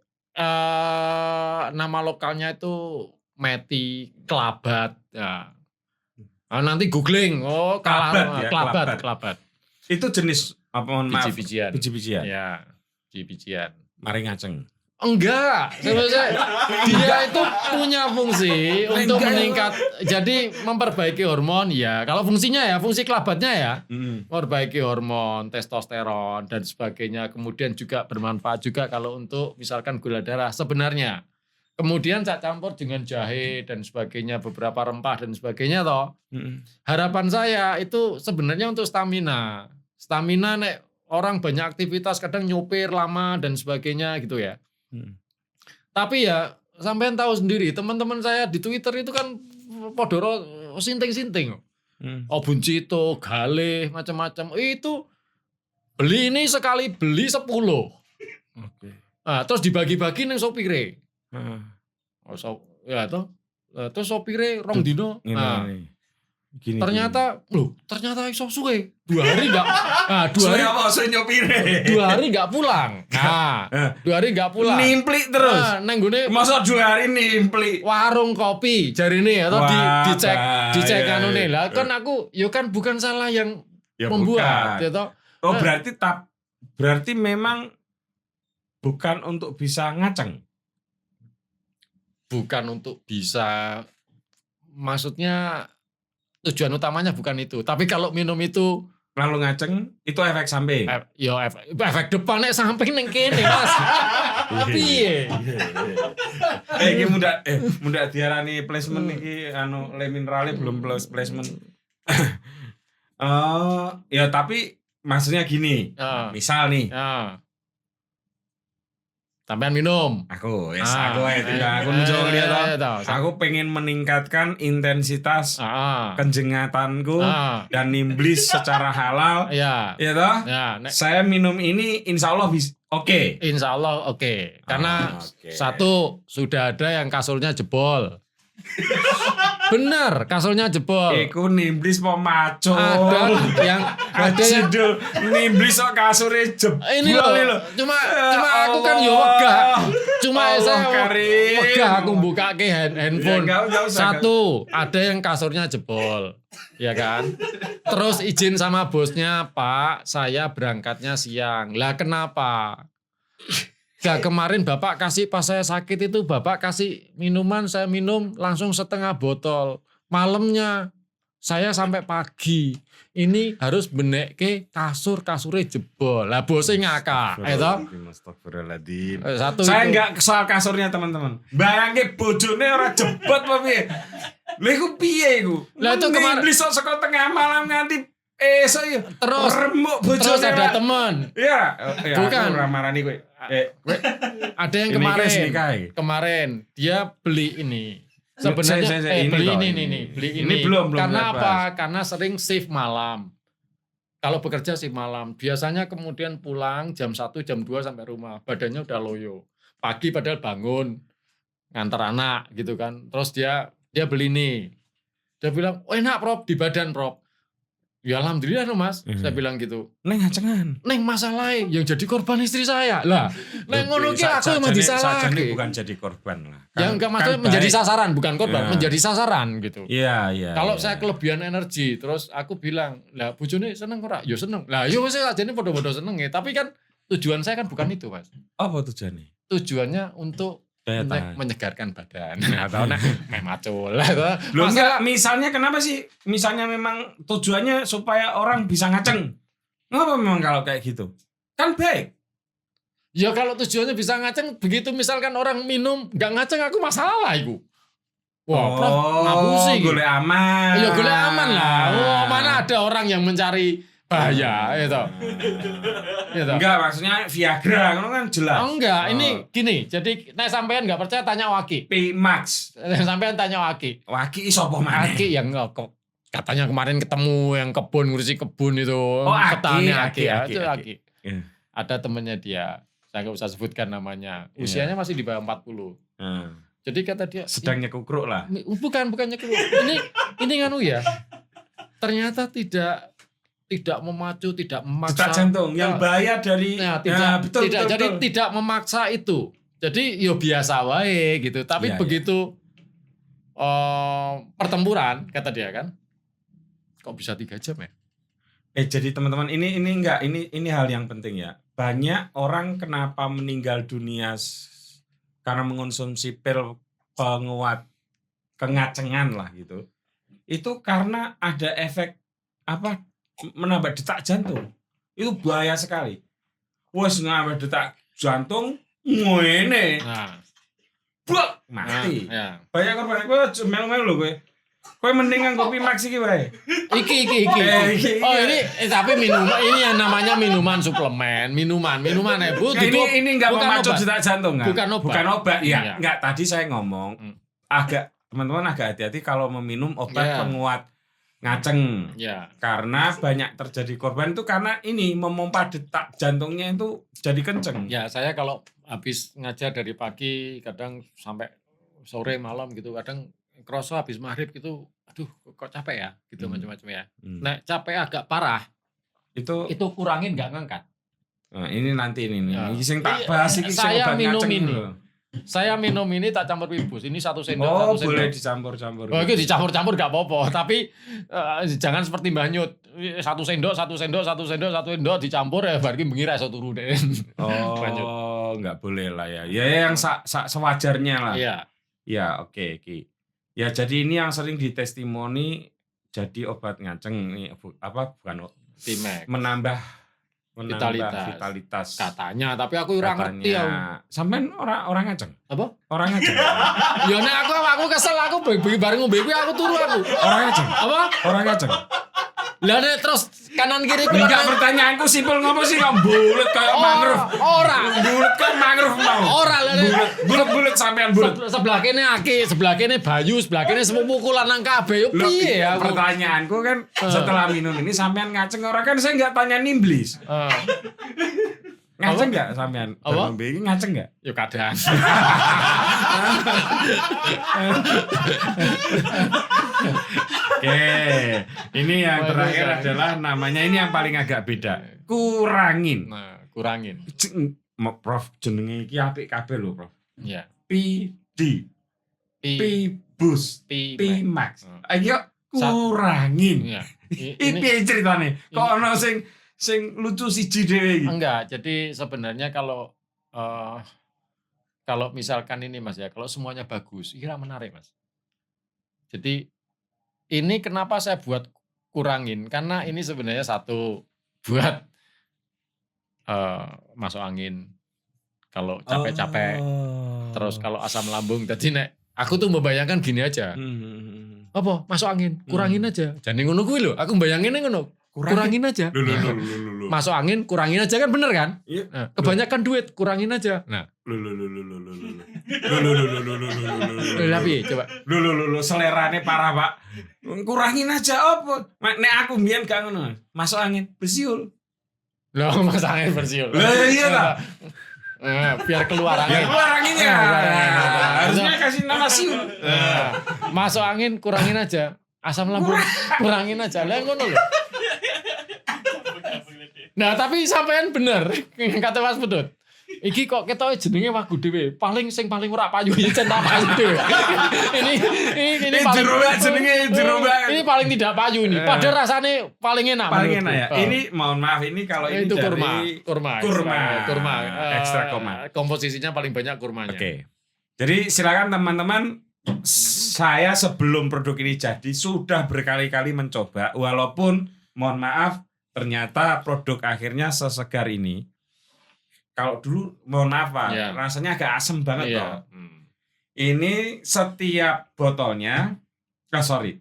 Nama lokalnya itu meti kelabat. Ya. Nanti googling. Oh,
Kelabat ya,
kelabat.
Itu jenis apa mohon maaf?
Biji-bijian.
Biji-bijian.
Ya, biji-bijian.
Mari ngaceng.
Enggak, sebenarnya dia itu punya fungsi untuk
Enggak.
meningkat, jadi memperbaiki hormon ya. Kalau fungsinya ya, fungsi kelabatnya ya, memperbaiki hormon, testosteron dan sebagainya. Kemudian juga bermanfaat juga kalau untuk misalkan gula darah sebenarnya. Kemudian saya campur dengan jahe dan sebagainya, beberapa rempah dan sebagainya toh. Harapan saya itu sebenarnya untuk stamina. Stamina nek orang banyak aktivitas kadang nyopir lama dan sebagainya gitu ya. Tapi ya sampean tahu sendiri teman-teman saya di Twitter itu kan podoro sinting-sinting. Obun Cito, Galih, macam-macam. Itu beli ini sekali beli 10.
Oke.
Nah, terus dibagi-bagi ning sopire.
Heeh.
Ya toh. Terus sopire rong dino. Nah,
Gini,
ternyata iso suwe. 2 hari enggak. Nah, 2 hari
apa suwe nyopire?
2 hari enggak pulang. Nah, 2 hari enggak pulang.
Nimplik terus.
Nah, nang nggone
Masa 2 hari nimplik.
warung kopi jarine atau
Wah,
dicek
bahaya.
anune. Lah kan aku ya kan bukan salah yang
Ya
membuat
bukan.
ya toh.
Oh berarti memang bukan untuk bisa ngaceng.
Bukan untuk bisa, maksudnya tujuan utamanya bukan itu. Tapi kalau minum itu
Lalu ngaceng itu efek samping.
efek depan nek samping ning kene Mas. Piye?
Iki muda diarani placement iki anu le minerale belum plus placement. Ya tapi maksudnya gini.
Ah,
Misal nih,
ya. Sampean minum.
aku
nunjuk
dia toh. Aku pengen meningkatkan intensitas kenjengatanku dan nimblis secara halal.
Ya.
Ya toh?
Ya, nek
Saya minum ini insya Allah oke.
insya Allah oke. Karena
Oke.
satu, sudah ada yang kasurnya jebol. Benar, kasurnya jebol.
Iku nimblis pemacul.
Ada yang
Judul nimblis kok kasure jebol.
ini loh. Cuma aku kan yo wegah. Cuma
Allah
saya
Karim.
wegah aku buka ke handphone.
Ya, nggak usah.
Satu, ada yang kasurnya jebol. Ya kan? Terus izin sama bosnya, Pak, saya berangkatnya siang. Lah kenapa? Ya kemarin Bapak kasih pas saya sakit itu Bapak kasih minuman, saya minum langsung setengah botol. Malamnya saya sampai pagi. Ini harus benekke kasurnya jebol. Lah bosnya ngakak.
Astagfirullahaladzim.
Satu
Saya
itu.
nggak kesal kasurnya teman-teman. Bayangke bojone ora jebot apa piye? Lha iku piye iku?
Lah, itu kemarin-
nimblis kok saka tengah malam nganti so iya.
Terus
remuk
terus
bojone.
ada
Pak.
teman.
Iya,
Bukan.
aku ora marani kowe. Kowe
Ada yang
ini
kemarin.
guys, nikahi.
Kemarin dia beli ini. Sebenarnya
Saya, ini
beli
toh,
ini, beli
ini
ini.
belum
Karena
saya
apa?
bahas.
Karena sering shift malam. Kalau bekerja shift malam, biasanya kemudian pulang jam 1, jam 2 sampai rumah. Badannya udah loyo. Pagi padahal bangun ngantar anak gitu kan. Terus dia beli nih. Dia bilang, "Oh, enak, Prof, di badan, Prof." Ya alhamdulillah no, Mas. Saya bilang gitu.
Neng ngacengan.
Neng masalahnya yang jadi korban istri saya. Lah, neng ngono ki aku yang disalahke.
Bukan jadi korban lah.
Ya enggak maksudnya menjadi sasaran, bukan korban, menjadi sasaran gitu.
Iya, iya.
Kalau
iya.
saya kelebihan energi, terus aku bilang, "Lah bojone seneng ora?" Ya seneng. Lah yo wis ajene padha-padha seneng ya, tapi kan tujuan saya kan bukan itu, Mas.
Apa tujuannya?
Tujuannya untuk
Daya tahan.
menyegarkan badan atau meh macul lah.
Loh enggak, misalnya kenapa sih? Misalnya memang tujuannya supaya orang bisa ngaceng. Ngapa memang kalau kayak gitu? Kan baik.
Ya kalau tujuannya bisa ngaceng, begitu misalkan orang minum nggak ngaceng aku masalah itu. Wah, Prof, ngapusi.
Golek aman.
Ya golek aman lah. Oh, mana ada orang yang mencari bahaya itu. Gitu.
Enggak, maksudnya Viagra kan kan jelas.
Oh, enggak, ini gini. Jadi nek sampean nggak percaya tanya Waki.
P-Max.
Sampean tanya Waki.
Waki sapa maneh?
Waki yang kok katanya kemarin ketemu yang kebun ngurusi kebun itu.
Oh, Aki,
petani
Aki.
Itu Aki.
Iya.
Ada temennya dia. Saya nggak usah sebutkan namanya. Usianya masih di bawah 40. Jadi kata dia
Sedang nyekukruk lah.
bukannya ini nganu ya. Ternyata tidak memacu, tidak memaksa.
Detak jantung yang bahaya dari
betul. Jadi tidak memaksa itu. Jadi yo biasa wae gitu. Tapi
Iya,
begitu pertempuran kata dia kan. Kok bisa 3 jam ya?
Jadi teman-teman ini hal yang penting ya. Banyak orang kenapa meninggal dunia karena mengonsumsi pil penguat kengacengan lah gitu. Itu karena ada efek apa? Menambah detak jantung. Itu bahaya sekali. Wes nambah detak jantung ngene.
Nah,
Blok mati.
ya.
Banyak korban kowe melu-melu lho kowe. Kowe mendingan kopi Max iki wae.
Iki. Oh, ini tapi minuman ini yang namanya minuman suplemen, minuman ya, Bu.
Ini enggak
bukan
memacu
obat.
detak jantung kan?
Bukan obat.
Iya,
Iya.
enggak tadi saya ngomong teman-teman agak hati-hati kalau meminum obat
Iya.
penguat ngaceng.
Ya.
Karena banyak terjadi korban itu karena ini memompa detak jantungnya itu jadi kenceng.
Ya, saya kalau habis ngajar dari pagi kadang sampai sore malam gitu, kadang kerasa habis maghrib gitu, aduh kok capek ya, gitu macam-macam ya. Nah, capek agak parah,
Itu
kurangin nggak ngangkat.
nah, ini nanti ini nih.
Ya.
Iki sing tak bahas iki sing
Saya
obat
minum
ngaceng
ini.
lho.
Saya minum ini tak campur bibus, ini 1 sendok,
Oh,
1 sendok.
boleh dicampur-campur.
Oh, itu dicampur-campur gak apa-apa, tapi jangan seperti Mbah Nyut. 1 sendok, 1 sendok, 1 sendok, 1 sendok dicampur ya bar ki bengi ra iso turu deh. Lanjut.
Oh, enggak boleh lah ya. Ya yang sewajarnya lah.
Iya.
Ya, oke, Ki. Ya, jadi ini yang sering ditestimoni jadi obat ngaceng ini bukan
Pimek.
menambah
Vitalitas.
vitalitas.
Katanya, tapi aku ora ngerti aku.
Sampean orang ngaceng?
Apa?
Orang ngaceng.
Ya nek aku kesel aku bareng ngombe kuwi aku turu aku.
Orang ngaceng.
Apa?
Orang ngaceng.
Lah nek terus kanan kiri ku
Enggak, pertanyaanku simpel ngopo sih kok bulet kayak mangrove.
Ora.
Bulet kayak mangrove mau.
Ora lah.
Bulet sampean bulet.
Sebelah kene Aki, sebelah kene Bayu, sebelah kene sepupuku lanang kabeh. Yo
Loh,
piye aku?
pertanyaanku kan setelah minum ini sampean ngaceng orang kan saya enggak tanya nimblis. Ngaceng enggak sampean?
Apa?
Ngombe iki ngaceng enggak?
Yo kadang.
Oke. Ini yang terakhir adalah namanya ini yang paling agak beda. Kurangin.
Nah, kurangin.
Prof jenenge iki apik kabeh lho, Prof.
Iya.
PD.
P
P-Boost.
P
P-Max. Ayo kurangin.
Iya.
Iki piye ceritane? Kok ono sing lucu siji dhewe iki?
Enggak, jadi sebenarnya kalau misalkan ini Mas ya, kalau semuanya bagus, kira menarik Mas. Jadi ini kenapa saya buat kurangin? Karena ini sebenarnya satu buat masuk angin. Kalau capek-capek, terus kalau asam lambung. Jadi nek aku tuh membayangkan gini aja. Apa? Masuk angin, kurangin aja. Jadi ngono kuwi lho, aku bayanginnya ngono. kurangin aja.
Loh.
Masuk angin kurangin aja kan bener kan?
Iya.
Nah, kebanyakan duit kurangin aja. Nah, tapi coba.
Selerane parah, Pak. Kurangin aja apa? Nek aku mbiyen gak ngono. Masuk angin bersiul.
Loh, masuk angin bersiul.
Lah iya ta.
Biar keluar angin.
Biar keluar anginnya. Harusnya kasih nama siul.
Masuk angin kurangin aja. Asam lambung kurangin aja. Lah ngono lho. Nah, tapi sampean bener kata Mas Pedut. Iki kok ketoke jenenge wagu dhewe. Sing paling ora payu ya centak payu dhewe. Ini paling
jero banget.
Ini paling tidak payu nih. Padahal rasanya paling enak.
Paling enak ya. Ini mohon maaf ini kalau ini
itu
dari
kurma.
Ekstra kurma.
Komposisinya paling banyak kurmanya.
Oke. Jadi silakan teman-teman, saya sebelum produk ini jadi sudah berkali-kali mencoba, walaupun mohon maaf ternyata produk akhirnya sesegar ini. Kalau dulu mohon maaf Pak, rasanya agak asem banget toh. Ini setiap botolnya,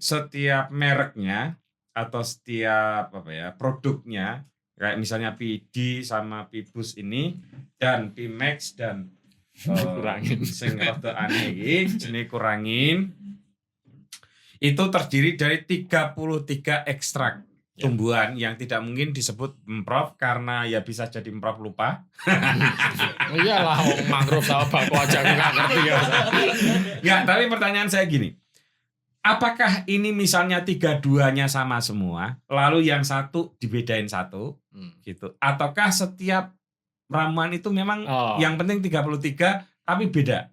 setiap mereknya atau setiap produknya, kayak misalnya PD sama Pibus ini dan Pimax dan
kurangin
sing rada aneh iki jenenge kurangin, itu terdiri dari 33 ekstrak tumbuhan yang tidak mungkin disebut Prof karena ya bisa jadi Prof lupa.
Iyalah, mangrove sama bakau aja nggak ngerti ya.
Nggak, tapi pertanyaan saya gini. Apakah ini misalnya 32-nya sama semua, lalu yang satu dibedain satu, gitu? Ataukah setiap ramuan itu memang yang penting 33 tapi beda?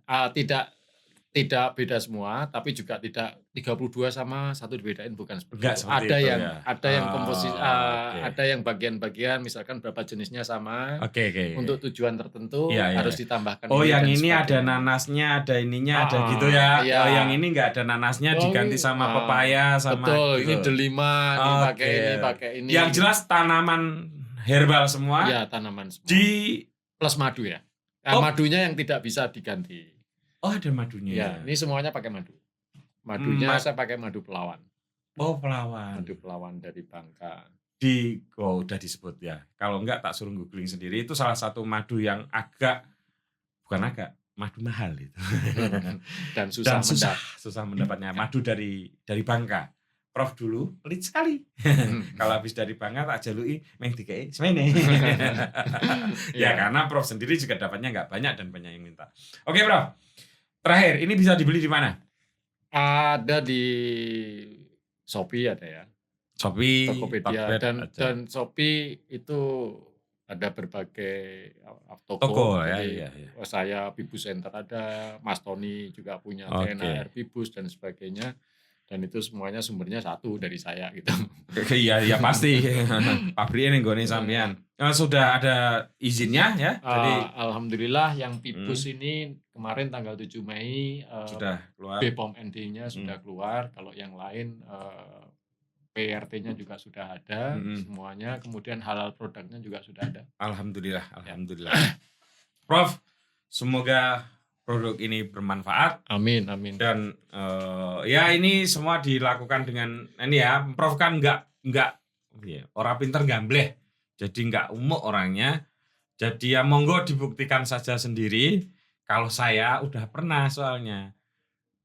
Tidak beda semua, tapi juga tidak 32 sama satu dibedain, bukan seperti
itu.
Ada itu, ada yang komposisi, ada yang bagian-bagian, misalkan berapa jenisnya sama. Untuk tujuan tertentu harus ditambahkan.
Oh, yang ini ada nanasnya, ada ininya, ada gitu ya. Oh, yang ini nggak ada nanasnya, diganti sama pepaya sama.
Betul,
gitu.
ini delima, ini pakai ini.
Yang jelas tanaman herbal semua.
Iya, tanaman semua. Plus madu ya. Madunya yang tidak bisa diganti.
Oh, ada madunya.
Ya, ini semuanya pakai madu. Madunya saya pakai madu pelawan.
Oh, pelawan.
Madu pelawan dari Bangka.
Udah disebut ya. Kalau enggak tak suruh googling sendiri. Itu salah satu madu yang madu mahal itu.
Dan
susah mendapatnya. Madu dari Bangka. Prof dulu pelit sekali. Kalau habis dari Bangka tak jalui meng dikei semene. Ya karena Prof sendiri juga dapatnya enggak banyak dan banyak yang minta. Oke, Prof. Terakhir, ini bisa dibeli di mana?
Ada di Shopee ada ya.
Shopee,
Tokopedia dan Shopee itu ada berbagai toko.
Ya.
Saya Pibus Center ada, Mas Tony juga punya TNR Pibus dan sebagainya. Dan itu semuanya sumbernya satu dari saya gitu.
Iya pasti. Pabriknya nih gue sampean. Sudah ada izinnya ya. Jadi
alhamdulillah yang Pibus ini kemarin tanggal 7 Mei
sudah keluar.
BPOM ND-nya sudah keluar. Kalau yang lain PRT-nya juga sudah ada semuanya. Kemudian halal produknya juga sudah ada.
Alhamdulillah. Prof, semoga produk ini bermanfaat.
Amin.
Dan ya ini semua dilakukan dengan ini ya. Prof kan enggak orang pinter gambleh. Jadi enggak umuk orangnya. Jadi ya monggo dibuktikan saja sendiri. Kalau saya udah pernah soalnya.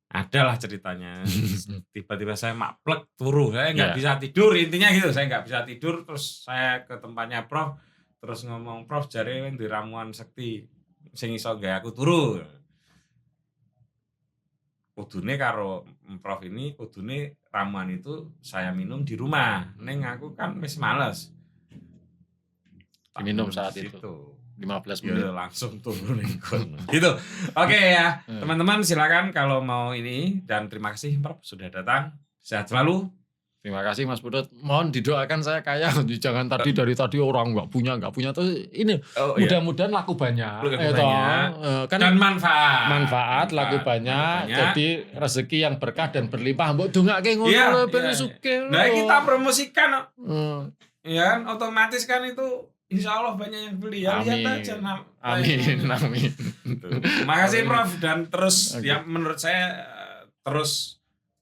Adalah ceritanya. Tiba-tiba saya maplek turu. Saya enggak bisa tidur. Intinya gitu. Saya enggak bisa tidur. Terus saya ke tempatnya Prof. Terus ngomong, Prof jare di ramuan sekti. Sing iso gawe aku turu. Kudune karo Prof ini, kudune ramuan itu saya minum di rumah. Neng aku kan wis males.
Minum saat itu 15 menit
langsung turun gitu. Oke ya, teman-teman silakan kalau mau ini, dan terima kasih Prof sudah datang. Sehat selalu.
Terima kasih Mas Budut. Mohon didoakan saya kaya. Jangan dari tadi orang nggak punya tuh ini mudah-mudahan laku banyak.
Kan dan manfaat
laku banyak. Jadi rezeki yang berkah dan berlimpah. Mbok dongake ngono ben sugih.
Nah, kita promosikan. Ya, otomatis kan itu insya Allah banyak yang beli. Ya lihat aja.
Amin.
Terima kasih Prof, dan terus yang menurut saya terus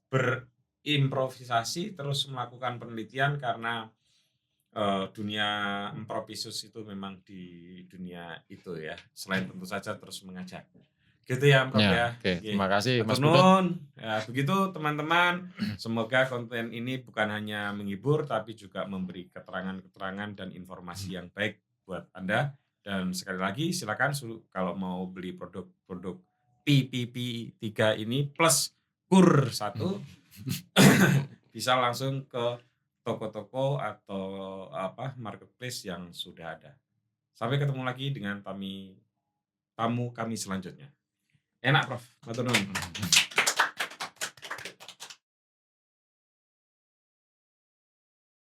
berimprovisasi, terus melakukan penelitian, karena dunia Improvisus itu memang di dunia itu ya, selain tentu saja terus mengajar. Gitu ya Prof
Ya,
ya.
oke.
Nggih,
Terima kasih
matur
Mas Putut.
nuwun. Ya begitu teman-teman, semoga konten ini bukan hanya menghibur tapi juga memberi keterangan-keterangan dan informasi yang baik buat Anda. Dan sekali lagi silakan kalau mau beli produk-produk PPP 3 ini plus KUR 1 bisa langsung ke toko-toko atau marketplace yang sudah ada. Sampai ketemu lagi dengan tamu kami selanjutnya. Enak Prof, matur nuwun.